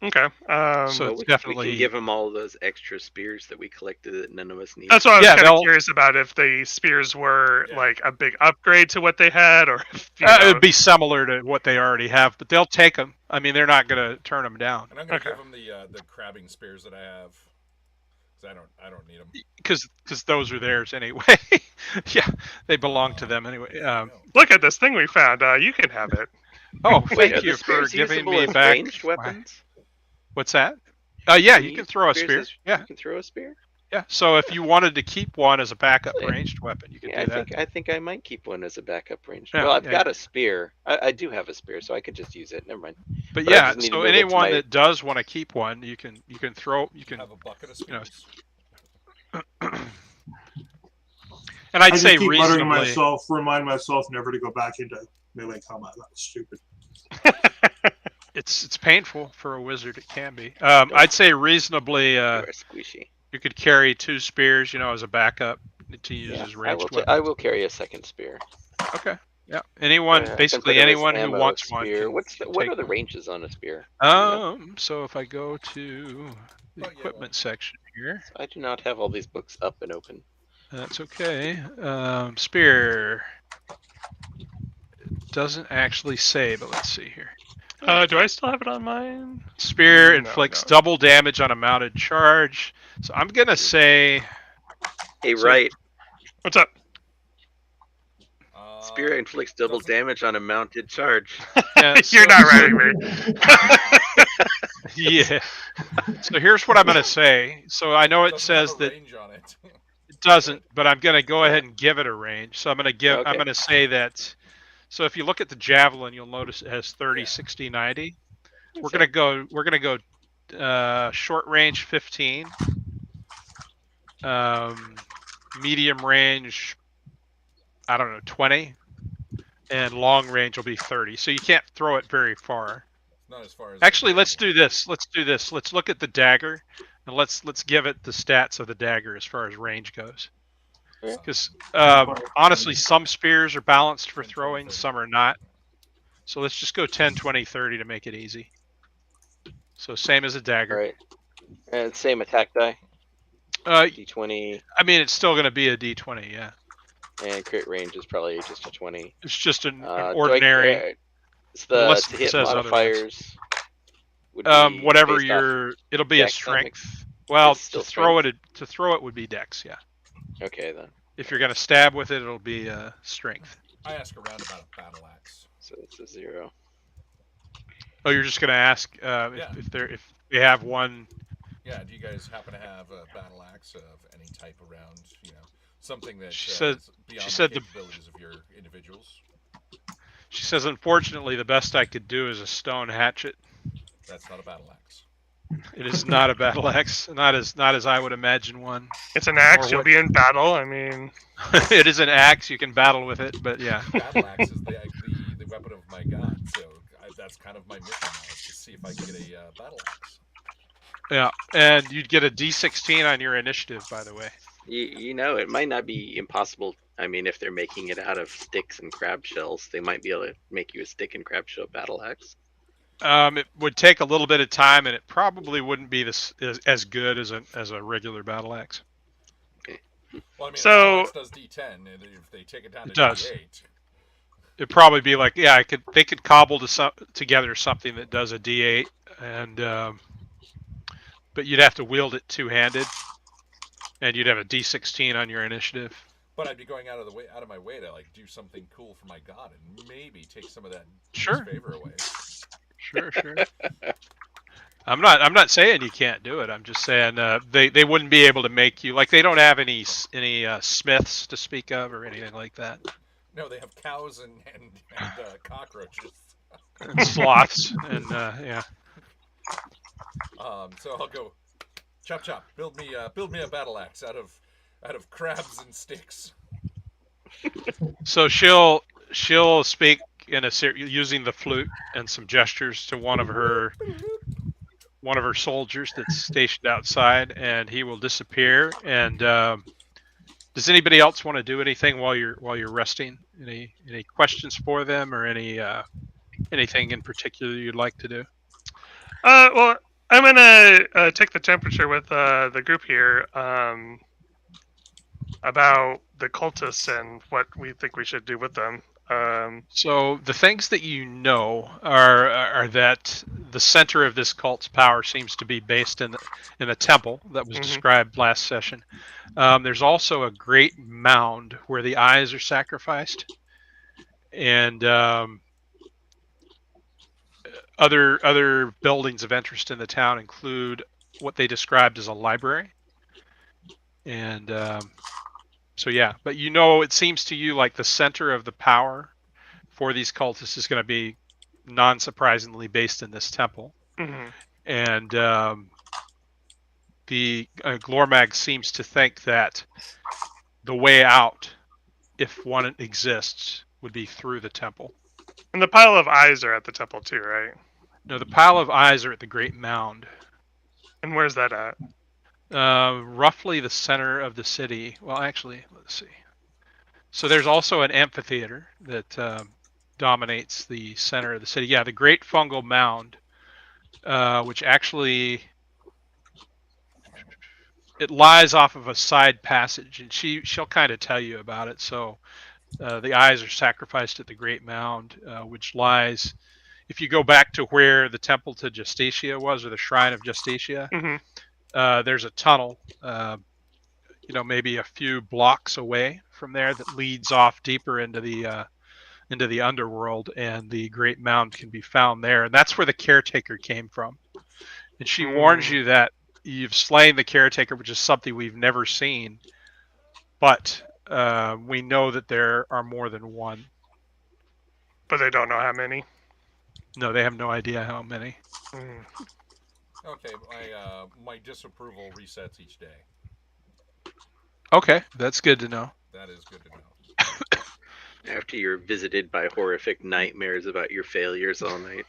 Okay. So Well, it's we definitely can give them all those extra spears that we collected that none of us need. That's what I was Yeah, kind of they'll- curious about, if the spears were Yeah. like a big upgrade to what they had, or if, it would be similar to what they already have, but they'll take them. I mean, they're not going to turn them down And I'm gonna Okay. give them the crabbing spears that I have, because I don't need them. because those are theirs anyway. Yeah, they belong to them anyway. Look at this thing we found. You can have it. Oh, Wait, thank are you the for spears giving usable me as back. ranged weapons? What's that? Yeah, you use can throw a spears spear. as- Yeah, You can throw a spear? yeah. So if you wanted to keep one as a backup Yeah. ranged weapon, you could Yeah, do that. I think I might keep one as a backup range. Yeah, Well, I've yeah. got a spear. I do have a spear, so I could just use it. Never mind. But but I yeah, just need to so move it to anyone my- that does want to keep one, you can Have a bucket of know, spears. and I I'd just say keep muttering reasonably. remind myself never to go back into melee combat. That was stupid. It's painful for a wizard. It can be. I'd say reasonably. You are squishy. You could carry 2 spears, as a backup to use Yeah, as ranged I weapons. will carry a second spear. Okay. Yeah. Anyone, I can basically put it as anyone who ammo wants one. spear. Can, What take are the one. ranges on a spear? So if I go to the Oh, yeah, equipment section here, I do not have all these books up and open. that's okay. Spear doesn't actually say, but let's see here. Do I still have it on mine? Spear No, inflicts no. double damage on a mounted charge. So I'm gonna say Hey, So- right. What's up? Spear inflicts double doesn't- damage on a mounted charge. yeah, You're so- not writing me. Yeah. So here's what I'm gonna say. So I know it doesn't have says a that range on it. it doesn't, but I'm gonna go ahead and give it a range. So I'm Okay. gonna say that. So if you look at the javelin, you'll notice it has 30, Yeah. 60, 90. We're gonna go short range 15, medium range, I don't know, 20, and long range will be 30. So you can't throw it very far. Not as far as. Actually, let's do this. Let's look at the dagger, and let's give it the stats of the dagger as far as range goes. Yeah. Because honestly, some spears are balanced for throwing, some are not. So let's just go 10, 20, 30 to make it easy. So same as a dagger. Right. And same attack die. D20 I mean, it's still going to be a D20, yeah. and crit range is probably just a 20. It's just an Do I- ordinary. it's the unless to it hit says otherwise. modifiers. Would be Whatever based off- your, it'll be a dex, I think. strength. Well, It's still to throw it would be dex, yeah. Okay then. If you're going to stab with it, it'll be strength. I ask around about a battle axe. So it's a 0. Oh, you're just going to ask Yeah. if they have one. Yeah, do you guys happen to have a battle axe of any type around? Something that She said- is beyond she said the the- capabilities of your individuals. She says, unfortunately, the best I could do is a stone hatchet. That's not a battle axe. It is not a battle axe, not as I would imagine one. It's an axe. Or You'll what- be in battle. I mean, It is an axe. You can battle with it, but yeah. Battle axe is the weapon of my god, so that's kind of my mission now, is to see if I can get a battle axe. Yeah, and you'd get a D16 on your initiative, by the way. You know, it might not be impossible. I mean, if they're making it out of sticks and crab shells, they might be able to make you a stick and crab shell battle axe. It would take a little bit of time, and it probably wouldn't be as good as a regular battle axe. Well, I mean, So- battle axe does D10, and if they take it down to It does. D8. it'd probably be like, yeah, they could cobble together something that does a D8, and but you'd have to wield it two-handed, and you'd have a D16 on your initiative. But I'd be going out of my way to like do something cool for my god and maybe take some of that Sure. favor away. Sure. I'm not saying you can't do it. I'm just saying they wouldn't be able to make you, like, they don't have any smiths to speak of or anything like that. No, they have cows and cockroaches. And sloths and yeah. So I'll go chop chop. Build me a battle axe out of crabs and sticks. So she'll speak in using the flute and some gestures to one of her soldiers that's stationed outside, and he will disappear. And does anybody else want to do anything while you're resting? Any questions for them, or anything in particular you'd like to do? Well, I'm gonna take the temperature with the group here about the cultists and what we think we should do with them. So the things that you know are that the center of this cult's power seems to be based in the temple that was described last session. There's also a great mound where the eyes are sacrificed, and other buildings of interest in the town include what they described as a library. And so yeah, but it seems to you like the center of the power for these cultists is going to be, non-surprisingly, based in this temple. And the Glormag seems to think that the way out, if one exists, would be through the temple. And the pile of eyes are at the temple too, right? No, the pile of eyes are at the Great Mound. And where's that at? Roughly the center of the city. Well, actually, let's see. So there's also an amphitheater that dominates the center of the city. Yeah, the Great Fungal Mound, which actually it lies off of a side passage, and she'll kind of tell you about it. So the eyes are sacrificed at the Great Mound, which lies. If you go back to where the temple to Justitia was, or the shrine of Justitia, there's a tunnel, maybe a few blocks away from there that leads off deeper into the underworld, and the Great Mound can be found there. And that's where the caretaker came from. And she warns you that you've slain the caretaker, which is something we've never seen, but we know that there are more than one. But they don't know how many? No, they have no idea how many. Okay, my disapproval resets each day. Okay, that's good to know. That is good to know. After you're visited by horrific nightmares about your failures all night.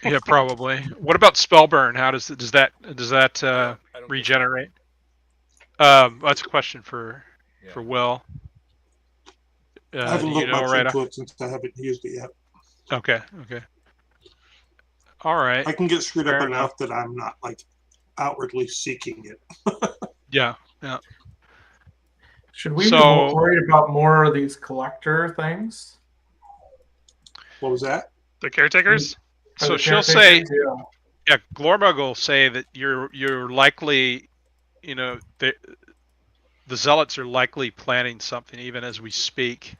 Yeah, probably. What about Spellburn? How does that regenerate? That's a question for Will. I haven't looked much right into it since I haven't used it yet. Okay. All right. I can get screwed up Fair enough that I'm not like outwardly seeking it. Yeah. Should we be more worried about more of these collector things? What was that? The caretakers? So she'll say, Glormug will say that you're likely, the zealots are likely planning something even as we speak.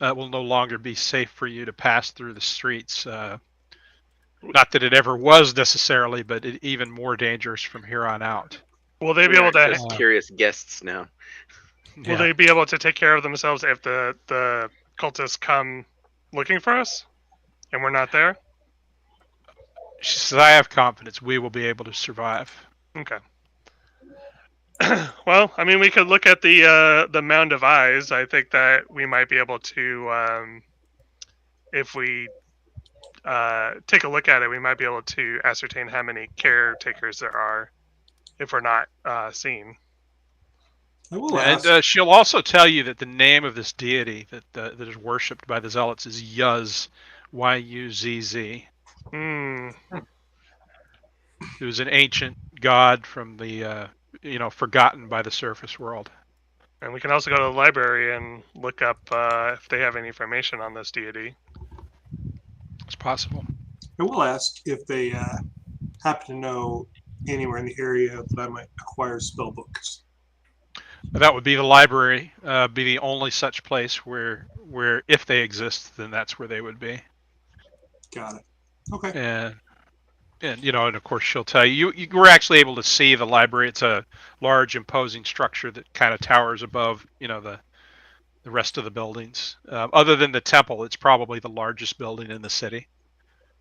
It will no longer be safe for you to pass through the streets. Not that it ever was necessarily, but even more dangerous from here on out. Will they be able to? Just curious guests now. Will they be able to take care of themselves if the cultists come looking for us, and we're not there? She says, "I have confidence we will be able to survive." Okay. Well, I mean, we could look at the mound of eyes. I think that we might be able to, if we take a look at it, we might be able to ascertain how many caretakers there are if we're not seen. And she'll also tell you that the name of this deity that is worshipped by the zealots is Yuz, Y-U-Z-Z. It was an ancient god from the, forgotten by the surface world. And we can also go to the library and look up if they have any information on this deity. It's possible. I will ask if they happen to know anywhere in the area that I might acquire spell books. That would be the library, be the only such place where if they exist, then that's where they would be. Got it. Okay. And and of course she'll tell you, you were actually able to see the library. It's a large, imposing structure that kind of towers above, the rest of the buildings. Other than the temple, it's probably the largest building in the city,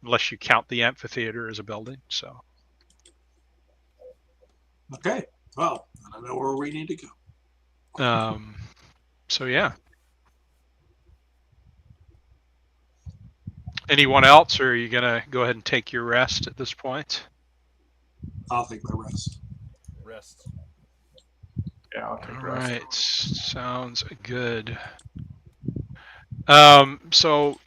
unless you count the amphitheater as a building. So. Okay. Well, I know where we need to go. So yeah. Anyone else, or are you gonna go ahead and take your rest at this point? I'll take my rest. Rest. Yeah, I'll take All rest. right, sounds good. So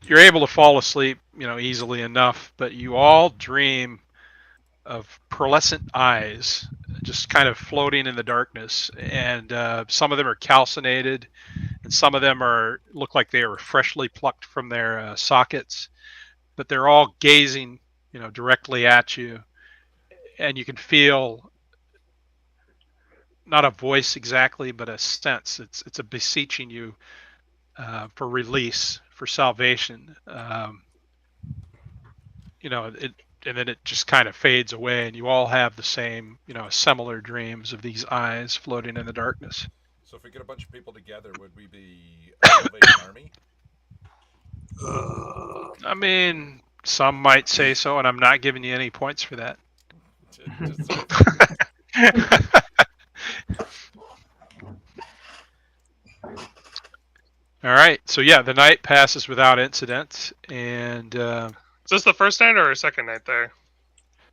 you're able to fall asleep, easily enough, but you all dream of pearlescent eyes just kind of floating in the darkness, and some of them are calcinated, and some of them look like they were freshly plucked from their sockets, but they're all gazing, directly at you, and you can feel not a voice exactly, but a sense. It's a beseeching you for release, for salvation. And then it just kind of fades away, and you all have the same, similar dreams of these eyes floating in the darkness. So if we get a bunch of people together, would we be a Salvation Army? I mean, some might say so, and I'm not giving you any points for that. Just so All right, so yeah, the night passes without incident, and Is this the first night or a second night there?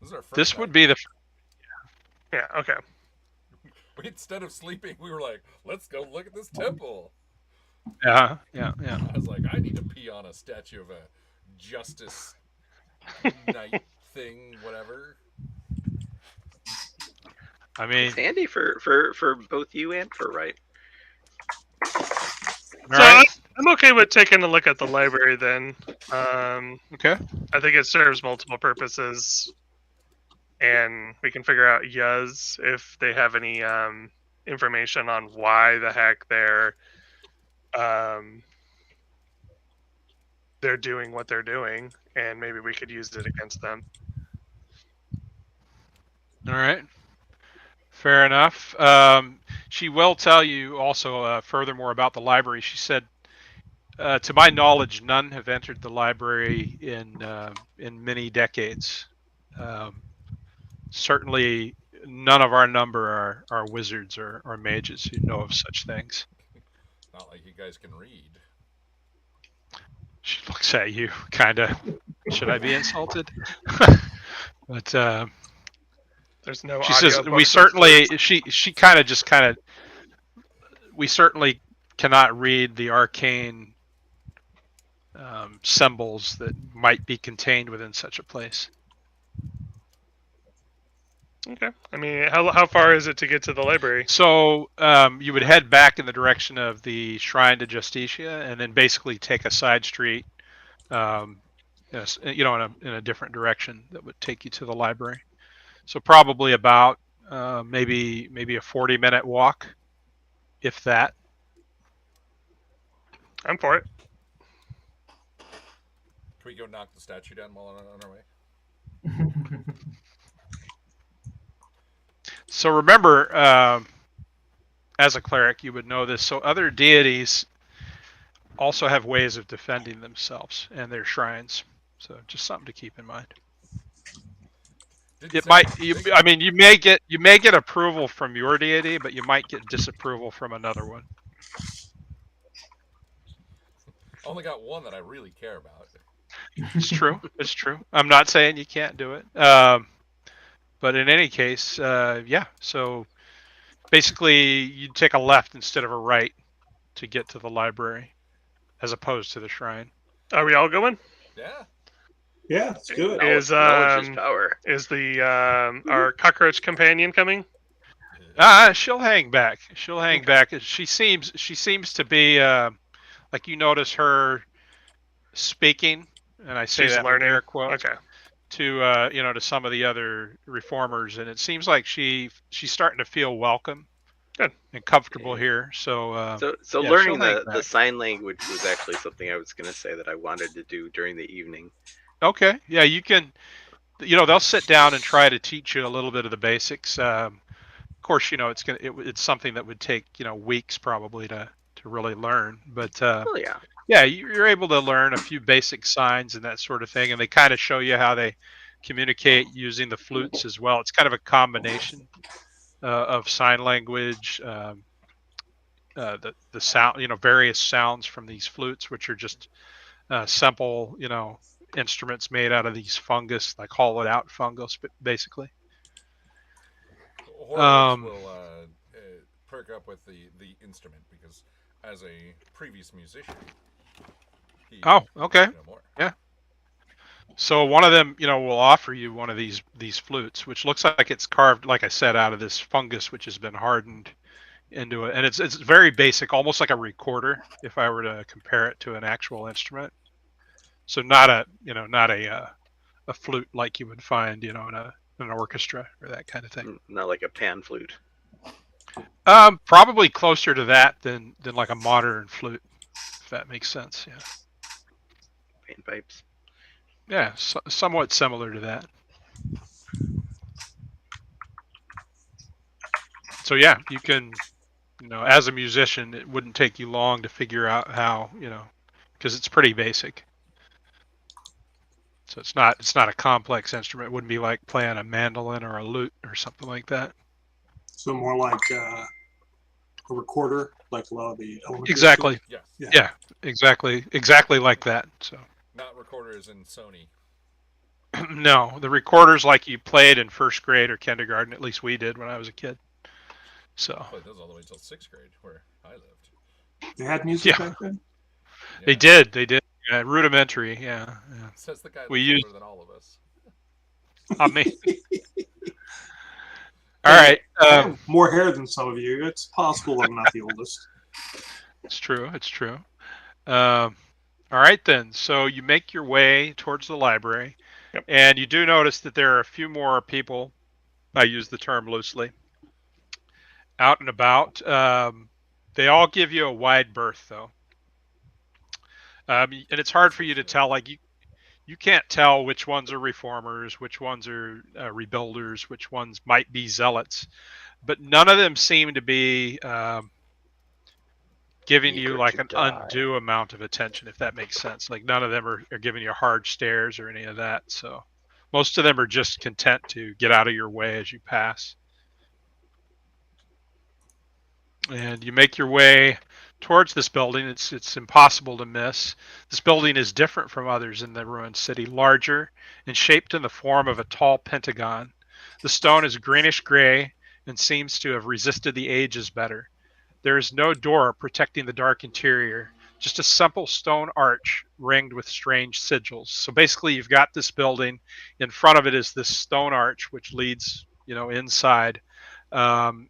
this is our first this night. would be the Yeah. Okay. Instead of sleeping, we were like, let's go look at this temple. yeah. I was like, I need to pee on a statue of a justice knight thing, whatever. I mean, It's handy for both you and for Wright. all So right, I'm okay with taking a look at the library then. okay. I think it serves multiple purposes, and we can figure out Yuz if they have any information on why the heck they're doing what they're doing, and maybe we could use it against them. All right. Fair enough. She will tell you also, furthermore about the library. She said, to my knowledge, none have entered the library in many decades. Certainly, none of our number are wizards or mages who know of such things. Not like you guys can read. She looks at you, kind of. Should I be insulted? But There's no. she says audio we books certainly. upstairs. She kind of. We certainly cannot read the arcane symbols that might be contained within such a place. Okay. I mean, how far is it to get to the library? So you would head back in the direction of the Shrine to Justitia, and then basically take a side street, in a different direction that would take you to the library. So probably about maybe a 40-minute walk, if that. I'm for it. Can we go knock the statue down while on our way? So remember, as a cleric, you would know this. So other deities also have ways of defending themselves and their shrines. So just something to keep in mind. Did It say- might. You may get approval from your deity, but you might get disapproval from another one. Only got one that I really care about. It's true. It's true. I'm not saying you can't do it. But in any case, yeah. So basically, you take a left instead of a right to get to the library, as opposed to the shrine. Are we all going? Yeah. Yeah, it's good. Knowledge is power. Is the our cockroach companion coming? She'll hang back. She'll hang back. She seems to be like, you notice her speaking and I say She's that with learning. air quotes, Okay. to to some of the other reformers, and it seems like she's starting to feel welcome Good. and comfortable Yeah. here. So So yeah, learning she'll hang the back. sign language was actually something I was going to say that I wanted to do during the evening. Okay, yeah, you can. They'll sit down and try to teach you a little bit of the basics. Of course, it's something that would take weeks probably to really learn. But Oh yeah. yeah, you're able to learn a few basic signs and that sort of thing, and they kind of show you how they communicate using the flutes as well. It's kind of a combination of sign language, the sound, various sounds from these flutes, which are just simple, instruments made out of these fungus, like hollowed out fungus, basically. Horowitz will perk up with the instrument because, as a previous musician, he Oh, okay. would know more. Yeah. So one of them, will offer you one of these flutes, which looks like it's carved, like I said, out of this fungus, which has been hardened into it, and it's very basic, almost like a recorder, if I were to compare it to an actual instrument. So not a flute like you would find, in an orchestra or that kind of thing. Not like a pan flute. Probably closer to that than like a modern flute, if that makes sense. Yeah. Pan pipes. Yeah, somewhat similar to that. So yeah, you can, as a musician, it wouldn't take you long to figure out how, because it's pretty basic. So it's not a complex instrument. It wouldn't be like playing a mandolin or a lute or something like that. So more like a recorder, like a lot of the elementary Exactly. schools. Yes. Yeah, exactly like that. So Not recorders in Sony. no, the recorders like you played in first grade or kindergarten. At least we did when I was a kid. So I played those all the way till 6th grade, where I lived. They had music Yeah. back then. Yeah. they did. Rudimentary. Yeah. Says the guy that's We used- older than all of us. I mean. All right. I have more hair than some of you. It's possible I'm not the oldest. It's true. All right then. So you make your way towards the library, Yep. and you do notice that there are a few more people. I use the term loosely. Out and about. They all give you a wide berth, though, and it's hard for you to tell. Like you can't tell which ones are reformers, which ones are rebuilders, which ones might be zealots, but none of them seem to be giving you Eager like to an die. undue amount of attention, if that makes sense. Like none of them are giving you hard stares or any of that. So most of them are just content to get out of your way as you pass. And you make your way towards this building. It's impossible to miss. This building is different from others in the ruined city, larger and shaped in the form of a tall pentagon. The stone is greenish gray and seems to have resisted the ages better. There is no door protecting the dark interior, just a simple stone arch ringed with strange sigils. So basically you've got this building. In front of it is this stone arch which leads, inside. And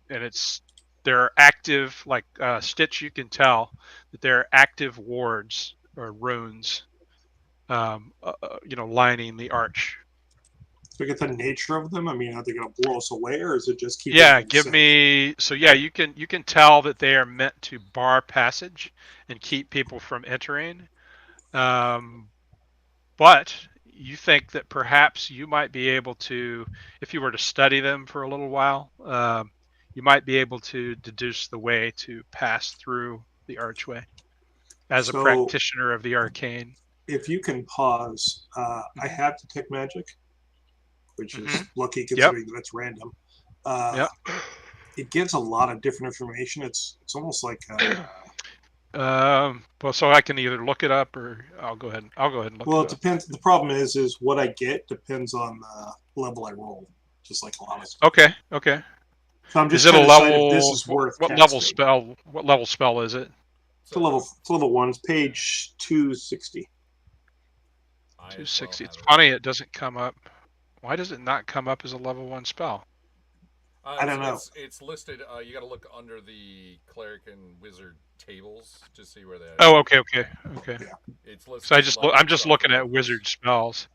there are active, like Stitch, you can tell that there are active wards or runes, lining the arch. So I get the nature of them. I mean, are they going to blow us away, or is it just keep? Yeah, give me. So yeah, you can tell that they are meant to bar passage and keep people from entering. But you think that perhaps you might be able to, if you were to study them for a little while, you might be able to deduce the way to pass through the archway as a So- practitioner of the arcane. If you can pause, I have Detect Magic, which is Mhm. lucky considering that it's random. Yep. It gives a lot of different information. It's almost like Well, so I can either look it up or I'll go ahead and look well, it it up. depends. The problem is what I get depends on the level I roll, just like a lot of stuff. Okay. So I'm Is just it a trying to decide level? if this is worth What level casting. spell? What level spell is it? It's a level 1. It's page 260. I as well 260. have It's it. funny it doesn't come up. Why does it not come up as a level 1 spell? I don't know. It's listed. You got to look under the cleric and wizard tables to see where they. Oh, okay. It's listed. So I'm just looking at wizard spells.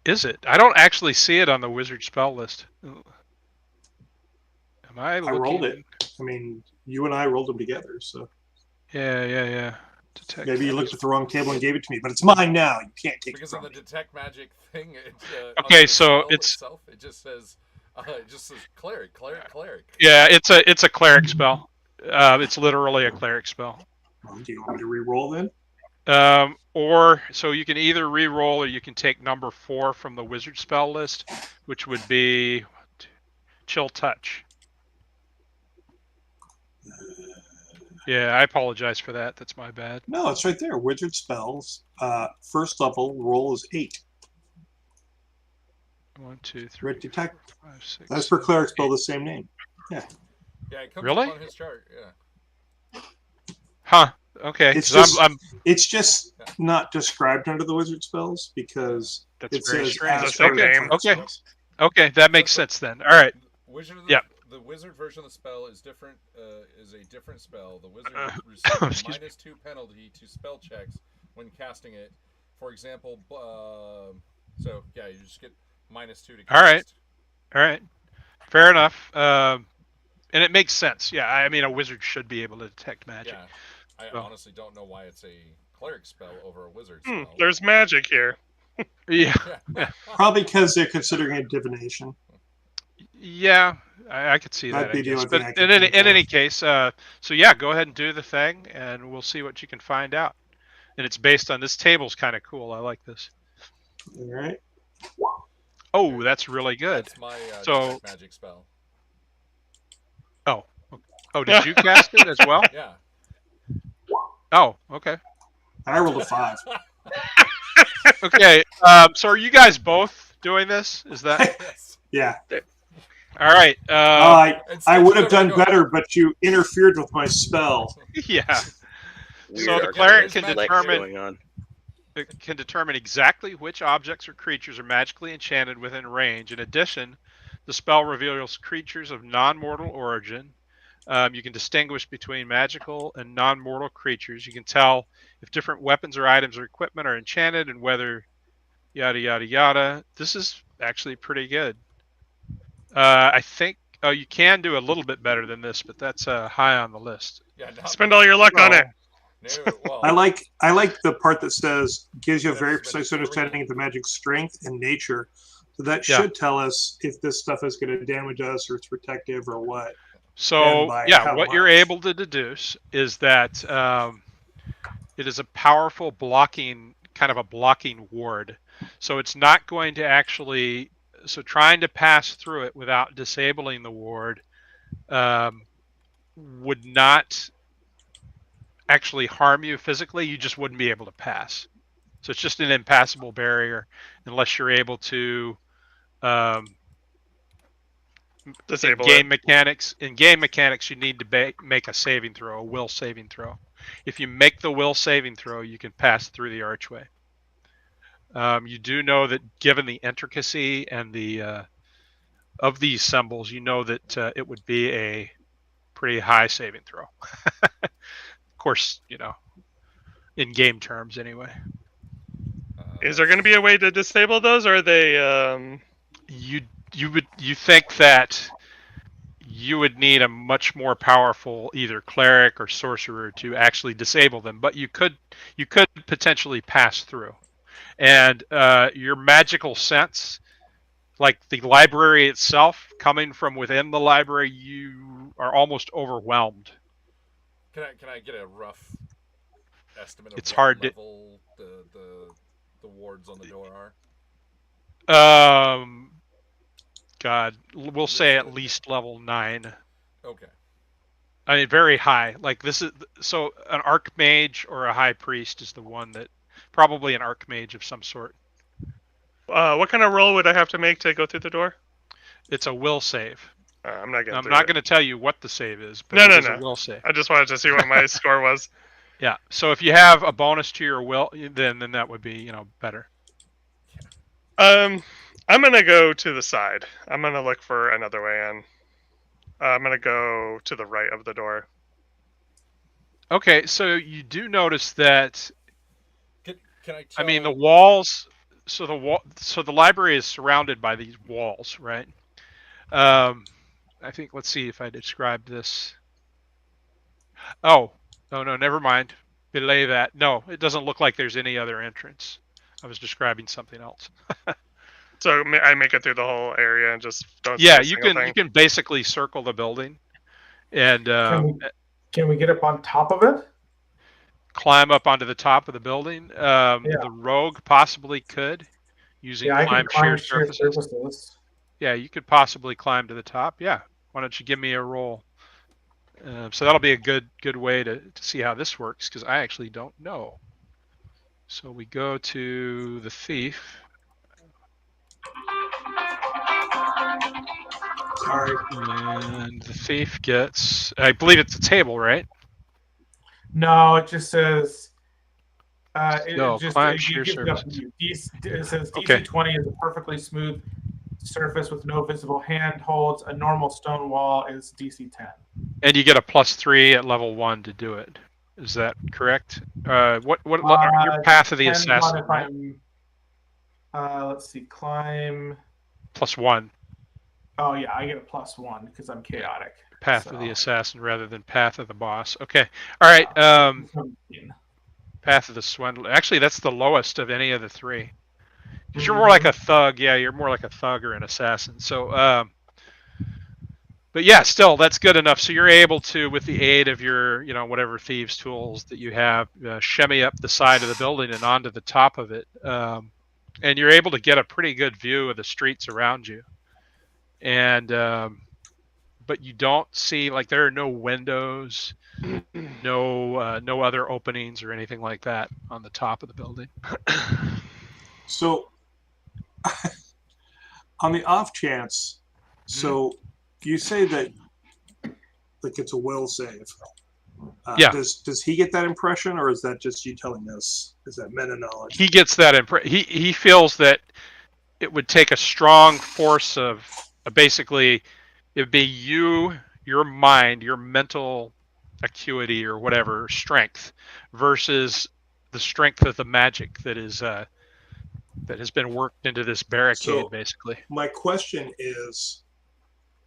Is it? I don't actually see it on the wizard spell list. Am I looking? I rolled it. I mean, you and I rolled them together, so. Yeah. Detect Maybe you magic. looked at the wrong table and gave it to me, but it's mine now. You can't take Because it on from the me. detect magic thing, Okay, under the so spell it's- itself, it just says cleric. Yeah, it's a cleric spell. It's literally a cleric spell. Well, do you want me to re-roll then? Or so you can either re-roll or you can take number 4 from the wizard spell list, which would be chill touch. Yeah, I apologize for that. That's my bad. No, it's right there. Wizard spells. First level roll is 8. 1, 2, 3, Red detect. 4, 5, 6. That's for 7, cleric spell 8. the same name. Yeah, it comes Really? up on his chart. Yeah. Huh. Okay. It's 'Cause just- I'm It's just not described under the wizard spells because that's it very says strange. as That's part of the okay. cleric Okay. spells. Okay, that makes sense then. All right. The Yeah. wizard version of the spell is different. Is a different spell. The wizard receives excuse a -2 penalty to spell checks when casting it. For example, so yeah, you just get -2 to cast. All right. Fair enough. And it makes sense. Yeah, I mean, a wizard should be able to detect magic. Yeah, I Well. honestly don't know why it's a cleric spell over a wizard spell. There's magic here. Yeah. Probably because they're considering it divination. Yeah, I could see That'd that. be I the guess. only thing But I in could any, think in of. any case, so yeah, go ahead and do the thing, and we'll see what you can find out. And it's based on this table's kind of cool. I like this. All right. Oh, that's really good. That's my So- detect magic spell. Oh, did you cast it as well? Yeah. Oh, okay. I rolled a 5. Okay. So are you guys both doing this? Is that Yes. Yeah. all right? I Instead, would you have done gotta go- better, but you interfered with my spell. Yeah. Weird So the arcane cleric can flex determine- going on. It can determine exactly which objects or creatures are magically enchanted within range. In addition, the spell reveals creatures of non-mortal origin. You can distinguish between magical and non-mortal creatures. You can tell if different weapons or items or equipment are enchanted and whether yada yada yada. This is actually pretty good. I think you can do a little bit better than this, but that's high on the list. Yeah, not Spend all your luck on it. No, well, I like the part that says gives you a That's very been precise three. understanding of the magic strength and nature. So that Yeah. should tell us if this stuff is going to damage us or it's protective or what. So And by yeah, how what you're much? able to deduce is that it is a powerful blocking, kind of a blocking ward. So it's not going to actually, so trying to pass through it without disabling the ward would not actually harm you physically. You just wouldn't be able to pass. So it's just an impassable barrier unless you're able to Disable in game it. mechanics. In game mechanics, you need to make a saving throw, a will saving throw. If you make the will saving throw, you can pass through the archway. You do know that, given the intricacy and the of these symbols, you know that it would be a pretty high saving throw. Of course, you know, in game terms, anyway. Is there going to be a way to disable those, or are they? You think that you would need a much more powerful either cleric or sorcerer to actually disable them, but you could potentially pass through. And your magical sense, like the library itself, coming from within the library, you are almost overwhelmed. Can I get a rough estimate of It's what hard to- level the wards on the door are? God, we'll say at least level 9. Okay. I mean, very high. Like this is so an archmage or a high priest is the one that probably an archmage of some sort. What kind of roll would I have to make to go through the door? It's a will save. I'm not going to. I'm not going to tell you what the save is, but No, it no, is no. a will save. I just wanted to see what my score was. Yeah. So if you have a bonus to your will, then that would be better. I I'm gonna go to the side. I'm gonna look for another way in. I'm gonna go to the right of the door. Okay, so you do notice that. Can I I tell? mean, the walls. So the library is surrounded by these walls, right? I think. Let's see if I describe this. Oh, no, never mind. Belay that. No, it doesn't look like there's any other entrance. I was describing something else. So I make it through the whole area and just don't see Yeah, a you single can thing. basically circle the building and Can we get up on top of it? climb up onto the top of the building. Yeah. The rogue possibly could using Yeah, I can climb climb sheer sheer surfaces. surfaces. Yeah, you could possibly climb to the top. Yeah, why don't you give me a roll? So that'll be a good way to see how this works because I actually don't know. So we go to the thief. Sorry. And the thief gets, I believe it's a table, right? No, it just says. No, climb it sheer gives up. surfaces. It says DC Okay. 20 is a perfectly smooth surface with no visible handholds. A normal stone wall is DC 10. And you get a +3 at level 1 to do it. Is that correct? What your path of the Depends on assassin, if right? Let's see, climb. +1. Oh yeah, I get a +1 because I'm chaotic. Path of the assassin rather than path of the boss. Okay. All right. 17. Path of the swindler. Actually, that's the lowest of any of the three. Because you're more like a thug. Yeah, you're more like a thug or an assassin. So, but yeah, still, that's good enough. So you're able to, with the aid of your, whatever thieves' tools that you have, shimmy up the side of the building and onto the top of it. And you're able to get a pretty good view of the streets around you. And, but you don't see, like, there are no windows, no other openings or anything like that on the top of the building. So, on the off chance, so you say that like it's a will save. Yeah. Does he get that impression, or is that just you telling us? Is that meta knowledge? He gets that impression. He feels that it would take a strong force of basically, it'd be your mind, your mental acuity or whatever strength versus the strength of the magic that is that has been worked into this barricade, So, basically. My question is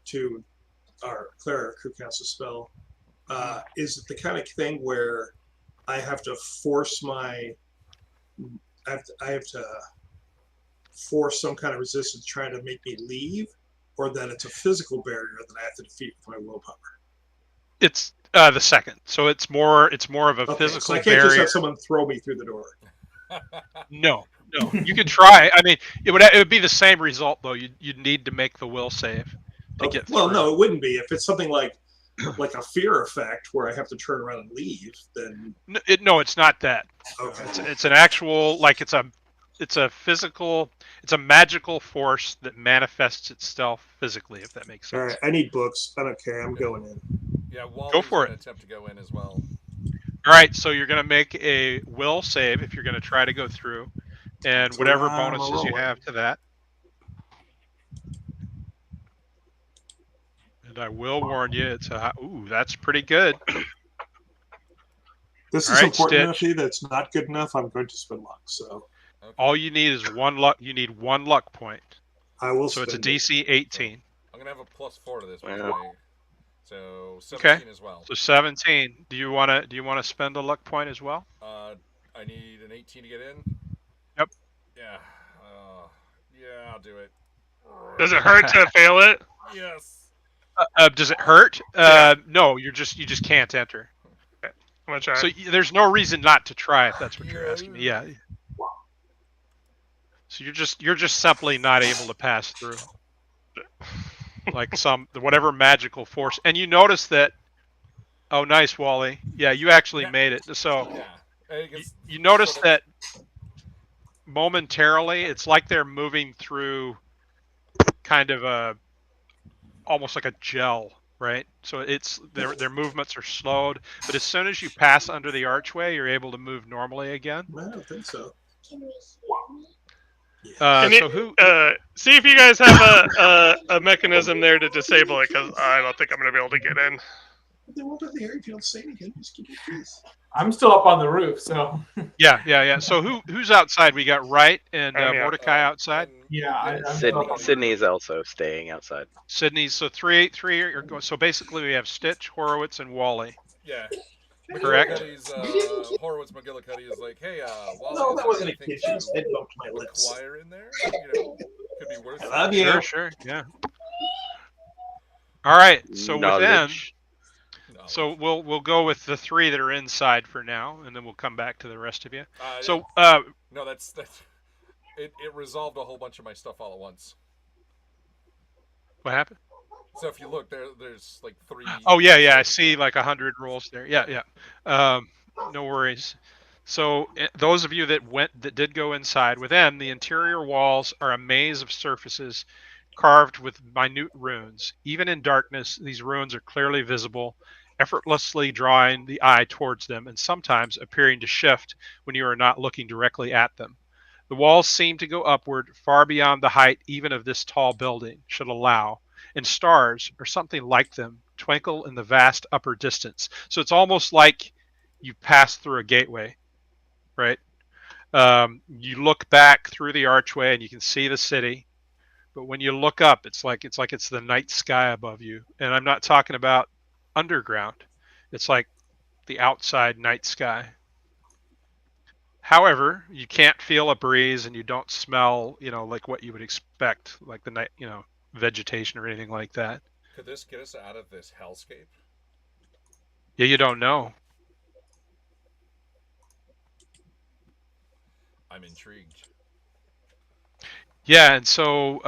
to our Clara who casts a spell. Is it the kind of thing where I have to force I have to force some kind of resistance trying to make me leave, or that it's a physical barrier that I have to defeat with my willpower? It's the second, so it's more of a Okay, physical so I can't barrier. just have someone throw me through the door. No, you could try. I mean, it would be the same result though. You'd need to make the will save to get through. Well, no, it wouldn't be. If it's something like a fear effect where I have to turn around and leave, then No, it's not that. okay. It's an actual, like, it's a physical, it's a magical force that manifests itself physically, if that makes sense. All right, I need books. I don't care. I'm going in. Yeah, Wally's Go for gonna it. attempt to go in as well. All right, so you're going to make a will save if you're going to try to go through, and So whatever I'm a bonuses you roller. have to that. And I will warn you, it's ooh, that's pretty good. This All is right, important enough Stitch. to you that's not good enough. I'm going to spend luck. So Okay. All you need is one luck. You need one luck point. I will So it's a spend it. DC 18. I'm gonna have a +4 to this one. Wow. Today. So 17 as well. So 17. Do you want to spend a luck point as well? I need an 18 to get in. Yep. Yeah. Yeah, I'll do it. Does it hurt to fail it? Yes. Does it hurt? No, you just can't enter. I'm gonna try. So there's no reason not to try if that's what you're asking me. Yeah. So you're just simply not able to pass through, like whatever magical force. And you notice that. Oh, nice, Wally. Yeah, you actually made it. So Yeah. you notice that momentarily, it's like they're moving through kind of almost like a gel, right? So it's their movements are slowed, but as soon as you pass under the archway, you're able to move normally again. I don't think so. Can we hear me? And So who? see if you guys have a mechanism there to disable it, because I don't think I'm going to be able to get in. They won't let the area if you don't say anything. Just keep it peace. I'm still up on the roof, so Yeah. So who's outside? We got Wright and I'm out. Mordecai outside. And yeah, I'm Gil's still Sydney, up on the Sydney roof. is also staying outside. Sydney. So three are going. So basically, we have Stitch, Horowitz, and Wally. Yeah. Correct. McGillicuddy's, Horowitz McGillicuddy is like, hey, Wally, No, is that there wasn't a anything kid. She just to head bumped my lips. acquire in there? You know, could be worth I love it. you. Sure. Yeah. All right. So within. Knowledge. No. So we'll go with the three that are inside for now, and then we'll come back to the rest of you. So no, that's it resolved a whole bunch of my stuff all at once. what happened? So if you look there's like 3. Oh yeah. I see like 100 rolls there. Yeah. No worries. So those of you that did go inside, within the interior walls are a maze of surfaces carved with minute runes. Even in darkness, these runes are clearly visible, effortlessly drawing the eye towards them, and sometimes appearing to shift when you are not looking directly at them. The walls seem to go upward far beyond the height even of this tall building should allow, and stars, or something like them, twinkle in the vast upper distance. So it's almost like you pass through a gateway, right? You look back through the archway and you can see the city, but when you look up, it's like it's the night sky above you. And I'm not talking about underground. It's like the outside night sky. However, you can't feel a breeze and you don't smell, like what you would expect, like the night, vegetation or anything like that. Could this get us out of this hellscape? Yeah, you don't know. I'm intrigued. Yeah, and so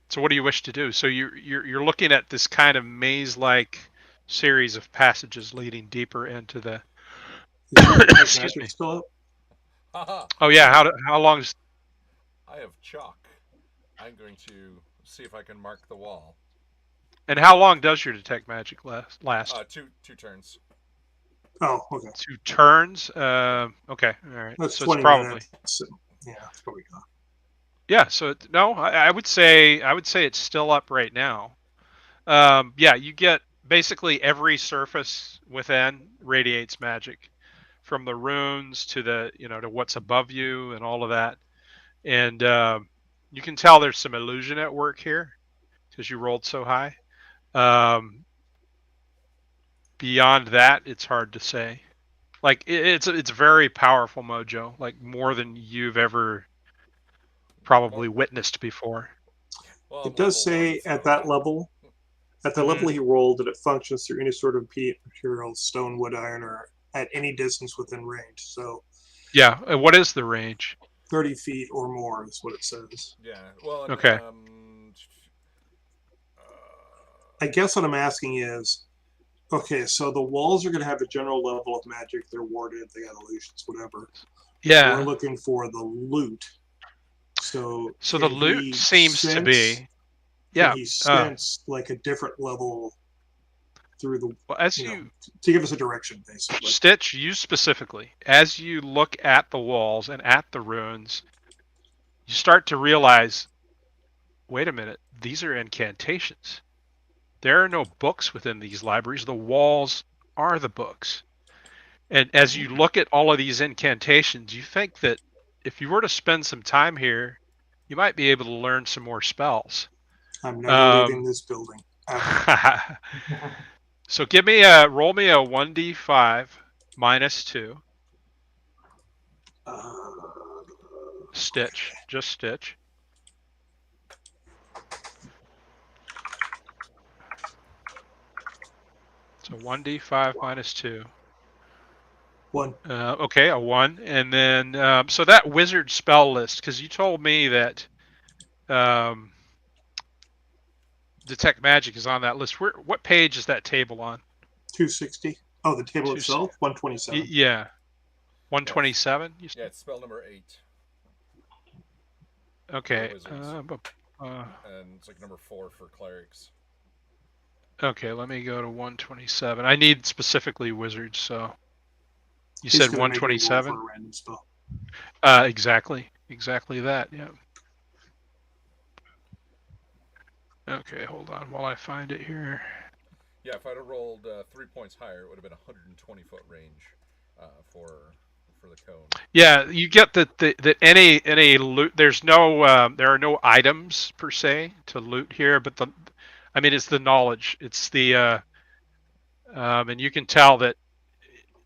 so what do you wish to do? So you're looking at this kind of maze-like series of passages leading deeper into the. Excuse me. Still up? Haha. Oh yeah, how long is? I have chalk. I'm going to see if I can mark the wall. And how long does your detect magic last? Two turns. Oh, okay. 2 turns. Okay, all right. That's So 20 it's probably. minutes. Yeah, it's probably gone. Yeah. So no, I would say it's still up right now. Yeah, you get basically every surface within radiates magic, from the runes to the to what's above you and all of that, and you can tell there's some illusion at work here because you rolled so high. Beyond that, it's hard to say. Like it's very powerful mojo, like more than you've ever probably witnessed before. Well, It does say at that level, level he rolled, that it functions through any sort of material, stone, wood, iron, or at any distance within range. So Yeah. What is the range? 30 feet or more is what it says. Yeah. Well. And, Okay. I guess what I'm asking is, okay, so the walls are going to have a general level of magic. They're warded. They got illusions, whatever. Yeah. We're looking for the loot. So the can loot he seems to sense- be. Yeah. Can he sense like a different level through the Well, as you know, you to give us a direction, basically? Stitch, you specifically, as you look at the walls and at the runes, you start to realize, wait a minute, these are incantations. There are no books within these libraries. The walls are the books. And as you look at all of these incantations, you think that if you were to spend some time here, you might be able to learn some more spells. I'm never leaving this building. So roll me a 1d5 minus 2. Stitch, just Stitch. So 1d5 minus 2. 1. Okay, a 1. And then, so that wizard spell list, because you told me that Detect Magic is on that list. What page is that table on? 260. Oh, the table itself? 127. Yeah. 127? Yeah, it's spell number 8. Okay. And it's like number 4 for clerics. Okay, let me go to 127. I need specifically wizards, so. You He's said gonna make me roll 127? for a random spell. Exactly that, yeah. Okay, hold on while I find it here. Yeah, if I'd have rolled 3 points higher, it would have been 120-foot range for the cone. Yeah, you get that any loot. There's no there are no items per se to loot here, but I mean, it's the knowledge. It's the and you can tell that.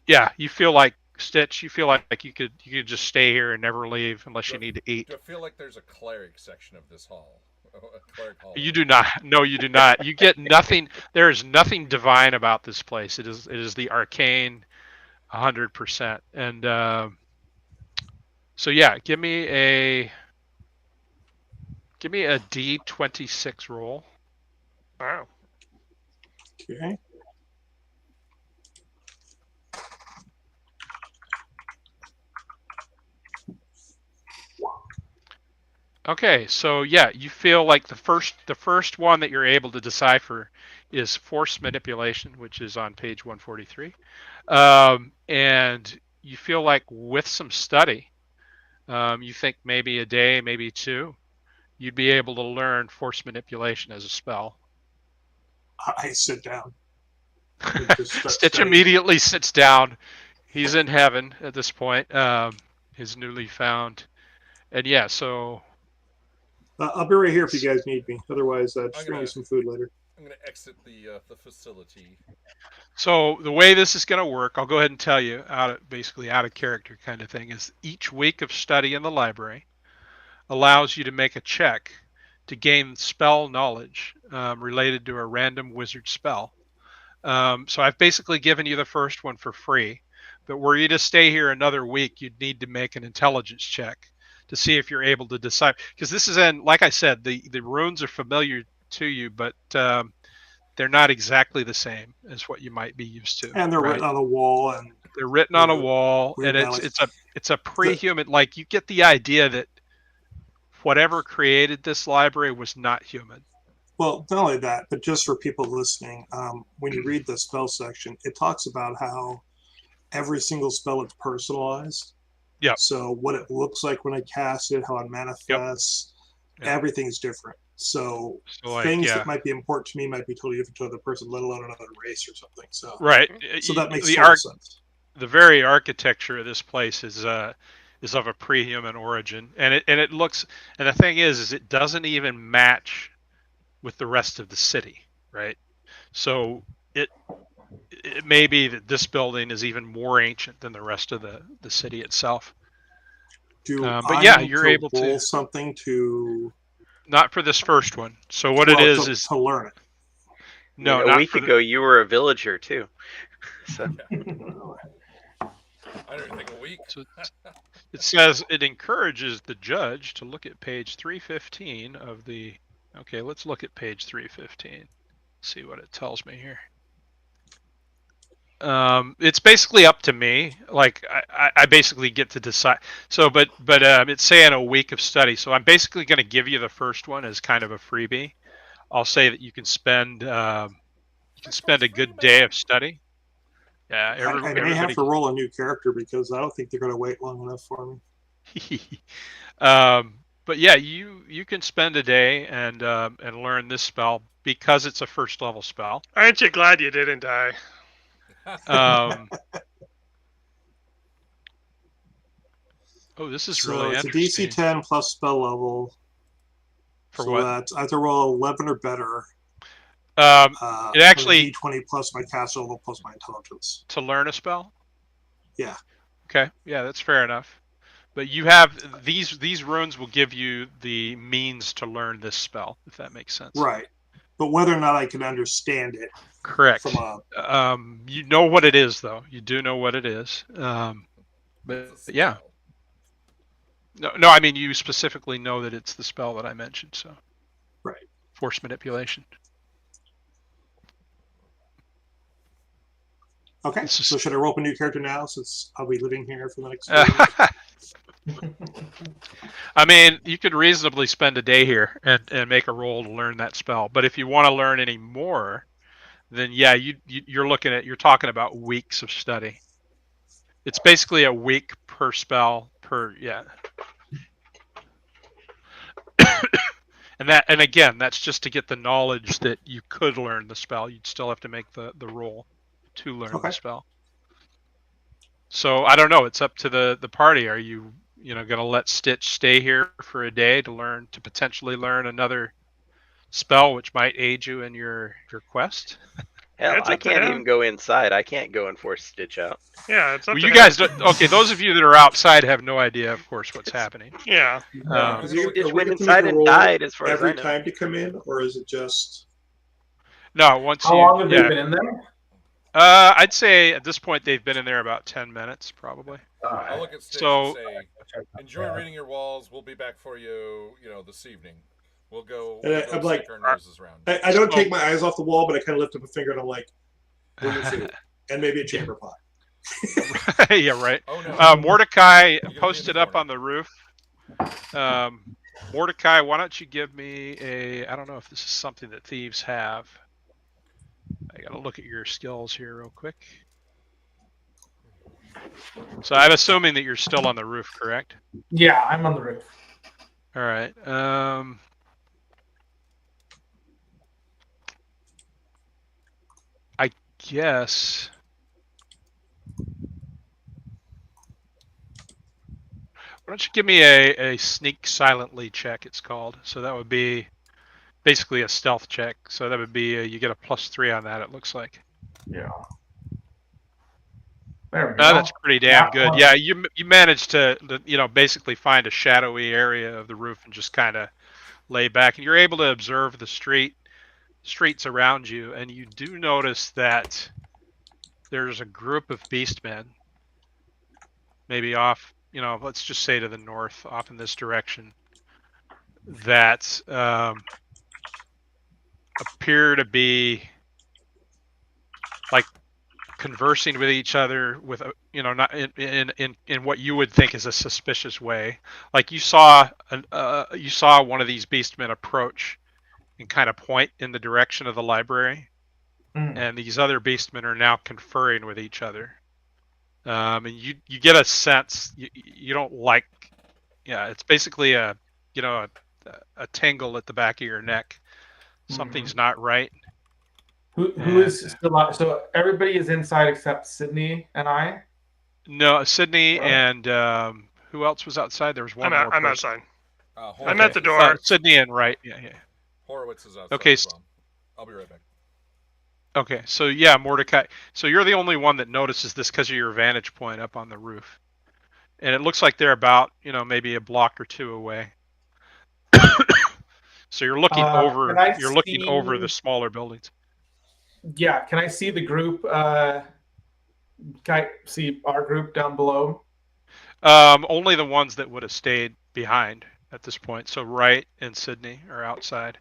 Yeah, you feel like Stitch. You feel like you could just stay here and never leave unless you need to eat. Do I feel like there's a cleric section of this hall? A cleric hall. You do not. No, you do not. You get nothing. There is nothing divine about this place. It is the arcane, 100%. And so yeah, give me a D26 roll. Wow. Okay. Okay, so yeah, you feel like the first one that you're able to decipher is force manipulation, which is on page 143, and you feel like with some study, you think maybe a day, maybe two, you'd be able to learn force manipulation as a spell. I sit down. Stitch immediately sits down. He's in heaven at this point, his newly found, and yeah, so. I'll be right here if you guys need me. Otherwise, just bring you some food later. I'm going to exit the facility. So the way this is going to work, I'll go ahead and tell you, basically out of character kind of thing, is each week of study in the library allows you to make a check to gain spell knowledge related to a random wizard spell. So I've basically given you the first one for free, but were you to stay here another week, you'd need to make an intelligence check to see if you're able to decide. Because this is like I said, the runes are familiar to you, but they're not exactly the same as what you might be used to. And they're written on a wall, and they're written on a wall, and it's a pre-human. Like, you get the idea that whatever created this library was not human. Well, not only that, but just for people listening, when you read the spell section, it talks about how every single spell is personalized. Yeah. So what it looks like when I cast it, how it manifests, everything's different. So like, things that might be important to me might be totally different to another person, let alone another race or something. So right. So that makes sense. The very architecture of this place is of a pre-human origin, and it looks. And the thing is it doesn't even match with the rest of the city, right? So it may be that this building is even more ancient than the rest of the city itself. But yeah, you're able to roll something to. Not for this first one. So what it is to learn it. No, a week ago you were a villager too. So. I don't think a week. So it says it encourages the judge to look at page 315 of the. Okay, let's look at page 315. See what it tells me here. It's basically up to me. Like I basically get to decide. So, but it's saying a week of study. So I'm basically going to give you the first one as kind of a freebie. I'll say that you can spend a good day of study. Yeah, I may have to roll a new character because I don't think they're going to wait long enough for me. But yeah, you can spend a day and learn this spell because it's a first level spell. Aren't you glad you didn't die? Oh, this is so really it's interesting. a DC 10 plus spell level. For so what? That's, I have to roll 11 or better. It actually D20 plus my cast level plus my intelligence. To learn a spell? Yeah. Okay. Yeah, that's fair enough. But you have these runes will give you the means to learn this spell, if that makes sense. Right. But whether or not I can understand it. Correct. You know what it is, though. You do know what it is. But yeah. No, I mean, you specifically know that it's the spell that I mentioned, so. Right. Force manipulation. Okay, so should I roll up a new character now since I'll be living here for the next 2 weeks? I mean, you could reasonably spend a day here and make a roll to learn that spell. But if you want to learn any more, then yeah, you're talking about weeks of study. It's basically a week per spell per. And again, that's just to get the knowledge that you could learn the spell. You'd still have to make the roll to learn Okay. the spell. So I don't know. It's up to the party. Are you going to let Stitch stay here for a day to potentially learn another spell, which might aid you in your quest? Hell, It's I up to can't him. even go inside. I can't go and force Stitch out. Yeah, it's up Well, to you him. guys don't. Okay, those of you that are outside have no idea, of course, what's happening. Yeah. Um, Stitch Are we went get to inside make a and roll died, as far as I every know. time to come in, or is it just? no, once How you, long have yeah. they been in there? I'd say at this point they've been in there about 10 minutes, probably. I'll look at Stitch So- and say, "Enjoy reading your walls. We'll be back for you, this evening. We'll go, And we'll go I'm like, stick our noses around." I don't So- take my eyes off the wall, but I kind of lift up a finger and I'm like, "Bring your food and maybe a chamber pot." yeah, right. Oh no! Mordecai be in posted the up corner. on the roof. Mordecai, why don't you give me I don't know if this is something that thieves have. I gotta look at your skills here real quick. So I'm assuming that you're still on the roof, correct? Yeah, I'm on the roof. All right. I guess. Why don't you give me a sneak silently check, it's called. So that would be basically a stealth check. So that would be, you get a +3 on that, it looks like. Yeah. There we go. Oh, that's pretty damn That good. one. Yeah, you managed to basically find a shadowy area of the roof and just kind of lay back. And you're able to observe the streets around you. And you do notice that there's a group of beastmen maybe off, let's just say to the north, off in this direction, that appear to be like conversing with each other with not in what you would think is a suspicious way. Like you saw one of these beastmen approach and kind of point in the direction of the library, and these other beastmen are now conferring with each other. And you get a sense you don't like. Yeah, it's basically a tingle at the back of your neck. Something's not right. Who is still out? So everybody is inside except Sydney and I. No, Sydney Right. and who else was outside? There was one more. I'm person. outside. Horowitz I'm at the is- door. Sydney and Wright. Yeah. Horowitz is outside Okay, as well. I'll be right back. Okay, so yeah, Mordecai. So you're the only one that notices this because of your vantage point up on the roof, and it looks like they're about maybe a block or two away. So you're looking over. Can I You're looking see- over the smaller buildings. Yeah, can I see the group? Can I see our group down below? Only the ones that would have stayed behind at this point. So Wright and Sydney are outside.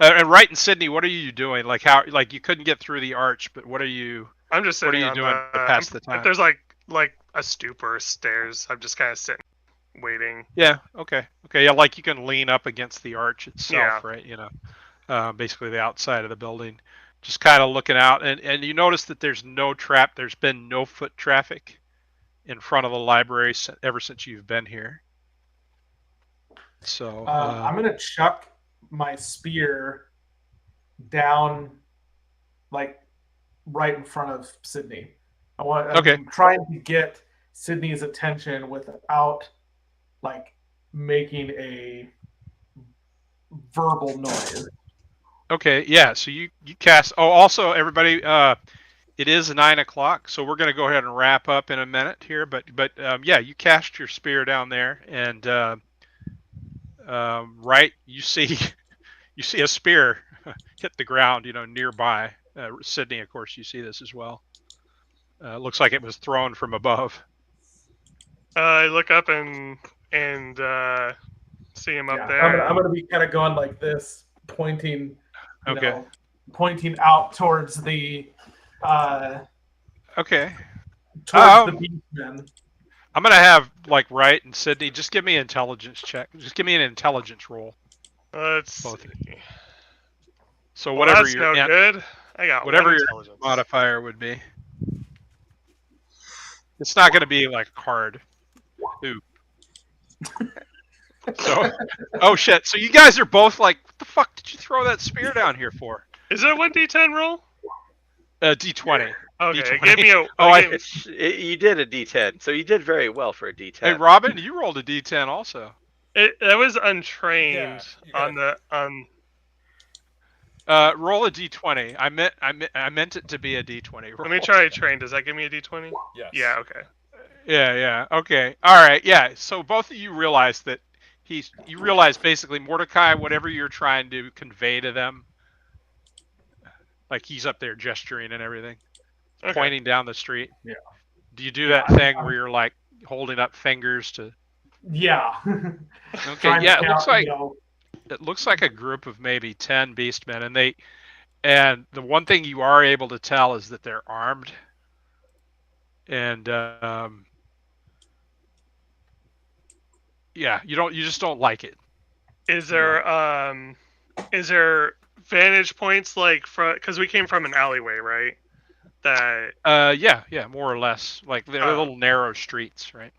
And Wright and Sydney, what are you doing? Like you couldn't get through the arch, but what are you? I'm just What are sitting you on doing to pass the time? If there's like a stoop or stairs, I'm just kind of sitting, waiting. Yeah. Okay. Yeah. Like you can lean up against the arch itself, Yeah. right? Basically the outside of the building, just kind of looking out, and you notice that there's no trap. There's been no foot traffic in front of the library ever since you've been here. So I'm gonna chuck my spear down, like right in front of Sydney. I'm trying to get Sydney's attention without like making a verbal noise. Okay, yeah. So you cast. Oh, also everybody, it is 9 o'clock, so we're gonna go ahead and wrap up in a minute here. But yeah, you cast your spear down there, and right, you see a spear hit the ground, nearby. Sydney, of course, you see this as well. Looks like it was thrown from above. I look up and see him up there. I'm gonna be kind of going like this, pointing. Okay. Pointing out towards the Okay. towards the beastmen. I'm gonna have like Wright and Sydney. Just give me an intelligence check. Just give me an intelligence roll. Let's Both. see. So Well, whatever that's your no good. I got whatever one your intelligence. modifier would be. It's not gonna be like hard. Ooh. So, oh shit! So you guys are both like, what the fuck did you throw that spear down here for? Is it a 1d10 roll? D20. Okay, D20. it gave me a. Oh, it gave- You did a D10, so you did very well for a D10. Hey, Robin, you rolled a D10 also. that was untrained Yeah, you on gotta- the on. Roll a D20. I meant it to be a D20. Roll. Let me try trained. Does that give me a D20? Yes. Yeah. Okay. Yeah. Okay. All right. Yeah. So both of you realize that you realize basically Mordecai, whatever you're trying to convey to them, like he's up there gesturing and everything, Okay. pointing down the street. Yeah. Do you do Yeah, that thing where you're like holding up fingers to? Yeah. Okay. Trying to Yeah. It looks count, like you know, it looks like a group of maybe 10 beastmen, and the one thing you are able to tell is that they're armed, and yeah, you just don't like it. Is there vantage points like from because we came from an alleyway, right? That Yeah, more or less. Like they're Oh. little narrow streets, right?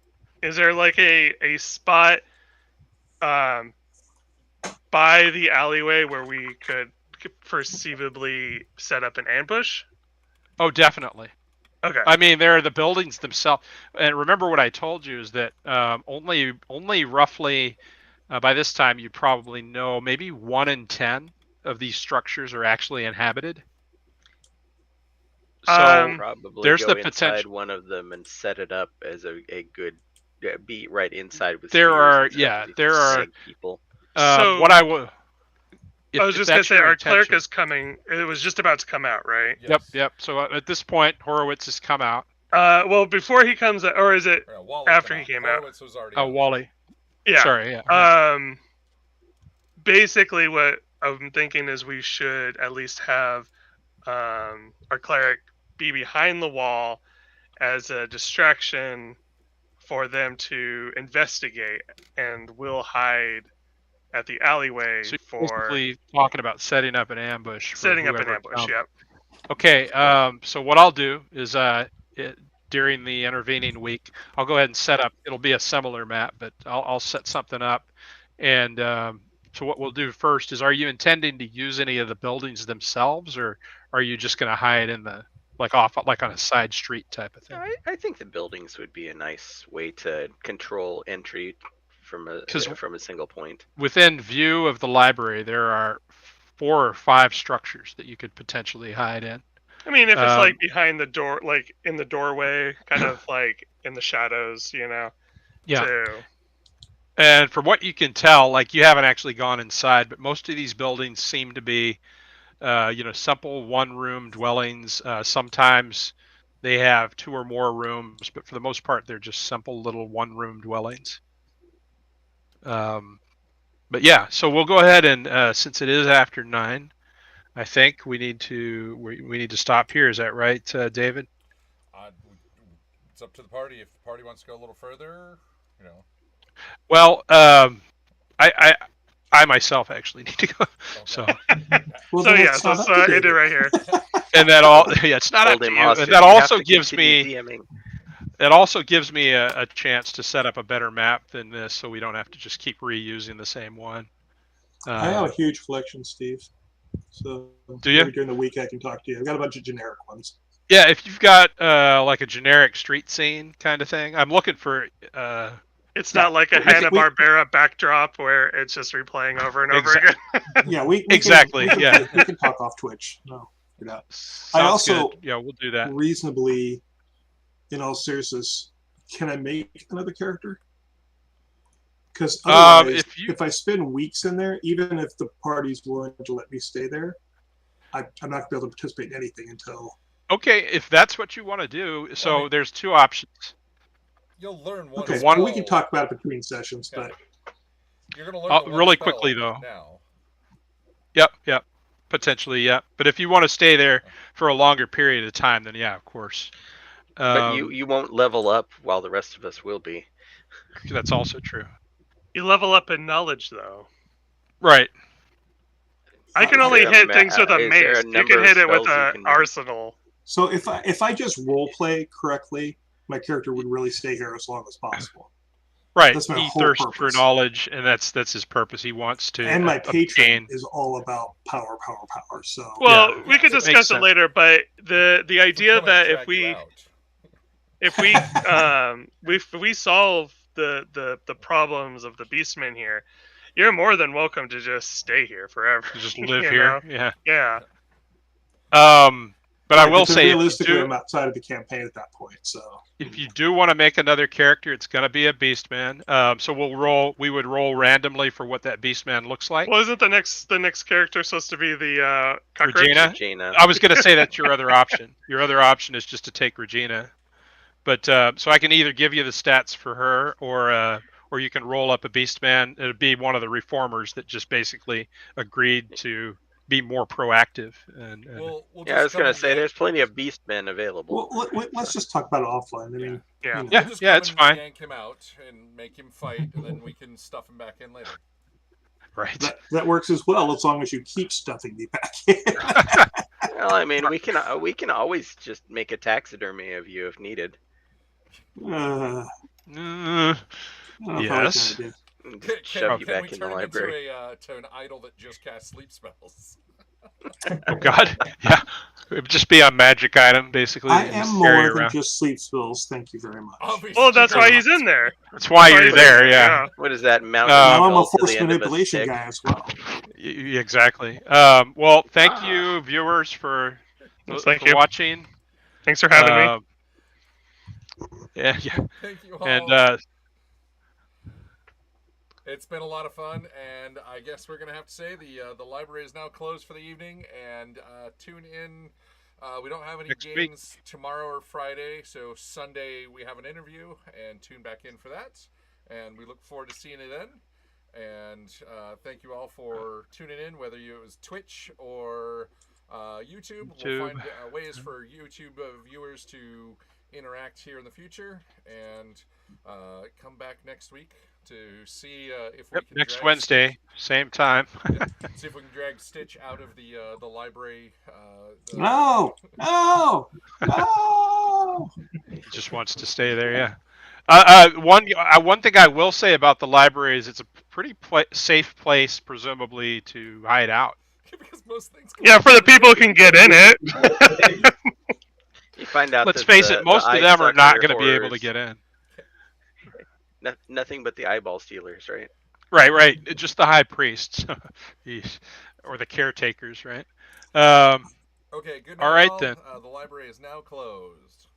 is there like a spot by the alleyway where we could perceivably set up an ambush? Oh, definitely. Okay. I mean, there are the buildings themselves. And remember what I told you is that only roughly by this time you probably know maybe 1 in 10 of these structures are actually inhabited. So Probably there's go the inside potential. one of them and set it up as a good be right inside with. There spears are- and stuff yeah, to there are- snag people. So- what I would. I was just gonna say our cleric is coming. It was just about to come out, right? Yes. Yep. So at this point, Horowitz has come out. Well, before he comes out, or is it? Yeah, Wally After came he came out. Horowitz was already Oh, out. Wally. Yeah. Sorry. Yeah. Basically, what I'm thinking is we should at least have our cleric be behind the wall as a distraction for them to investigate, and we'll hide at the alleyway So for basically talking about setting up an ambush. for setting up an whoever ambush. comes. Yep. Okay. So what I'll do is during the intervening week, I'll go ahead and set up. It'll be a similar map, but I'll set something up. And so what we'll do first is, are you intending to use any of the buildings themselves, or are you just going to hide in the like on a side street type of thing? I think the buildings would be a nice way to control entry from a single point. Within view of the library, there are 4 or 5 structures that you could potentially hide in. I mean, if it's like behind the door, like in the doorway, kind of like in the shadows, Yeah. Too. And from what you can tell, like you haven't actually gone inside, but most of these buildings seem to be, simple one-room dwellings. Sometimes they have 2 or more rooms, but for the most part, they're just simple little one-room dwellings. But yeah, so we'll go ahead and since it is after 9, I think we need to stop here. Is that right, David? It's up to the party. If the party wants to go a little further, Well, I myself actually need to go. Okay. So, Well, So then yeah, it's so not let's up to end it David. right here. and that all, yeah, it's not up Hold to him you. hostage. And that You have also to gives continue me, DMing. it also gives me a chance to set up a better map than this, so we don't have to just keep reusing the same one. I have a huge collection, Steve. So Do you? maybe during the week I can talk to you. I've got a bunch of generic ones. Yeah, if you've got like a generic street scene kind of thing, I'm looking for. It's not like a I think Hanna-Barbera backdrop where it's just replaying over and over again. Yeah, we Exactly, Can, yeah. we can talk off Twitch. No, you're not. Sounds also- good. Yeah, we'll do that. Reasonably, in all seriousness, can I make another character? Because otherwise, if I spend weeks in there, even if the party's willing to let me stay there, I'm not going to be able to participate in anything until. Okay, if that's what you want to do, so Okay. there's 2 options. You'll learn one. Okay, one- we can talk about it between sessions, Okay. but You're gonna learn the one really spell quickly, though. Now. Yep, potentially, yeah. But if you want to stay there for a longer period of time, then yeah, of course. But you won't level up while the rest of us will be. That's also true. You level up in knowledge, though. Right. I can Is only there a hit ma- things with a is there a mace. You number can of hit it with spells you an can make? arsenal. so if I just role play correctly, my character would really stay here as long as possible. Right. That's my He whole thirsts for purpose. knowledge, and that's his purpose. He wants to And my patron obtain. is all about power. So Well, Yeah. we could Makes discuss it sense. later, but the idea Come and that drag you out. if we solve the problems of the Beastmen here, you're more than welcome to just stay here forever. Just live you here. know? Yeah. But I Right, will then say, realistically, I'm outside of the campaign at that point. So if you do want to make another character, it's going to be a Beastman. So we would roll randomly for what that Beastman looks like. Well, isn't the next character supposed to be the cockroach? Regina? Regina. I was going to say that's your other option. Your other option is just to take Regina. But so I can either give you the stats for her, or you can roll up a Beastman. It'd be one of the reformers that just basically agreed to be more proactive. And We'll Yeah, I was just come gonna and say yank- there's plenty of Beastmen available. well, let's just talk about it offline. I mean, Yeah. you know. Yeah. we'll just come it's and fine. yank him out and make him fight, and then we can stuff him back in later. Right. That works as well, as long as you keep stuffing me back in. Well, I mean, we can always just make a taxidermy of you if needed. I Mm, don't know if I like Yes. that idea. And Can, just shove you can we back in turn the him library. to an idol that just casts sleep spells? oh God. Yeah. It would just be a magic item, basically. I and am just carry more than around. just sleep spells. Thank you very much. Obviously, Well, that's why he's in there. That's why That's you're he's in there. Yeah. What is that mountain? Now I'm a spell to force the end of a manipulation stick? guy as well. Exactly. Well, thank you, viewers, for Thank you. watching. Thanks for having me. Yeah. Thank you all. And it's been a lot of fun, and I guess we're gonna have to say the library is now closed for the evening. And tune in. We don't have any Next week. games tomorrow or Friday, so Sunday we have an interview, and tune back in for that. And we look forward to seeing you then. And thank you all for tuning in, whether it was Twitch or YouTube. We'll find ways for YouTube viewers to interact here in the future, and come back next week to see if we can next drag Wednesday, same time. see if we can drag Stitch out of the library. No. He just wants to stay there. Yeah. One thing I will say about the library is it's a pretty safe place, presumably, to hide out. because most things. Yeah, for the people who can get in it. You find out. Let's that face the- it, most the of them are eye not sucker going to be able to horrors- get in. Nothing but the eyeball stealers, right? Right. Just the high priests, or the caretakers, right? Okay, good night. All right, then. The library is now closed.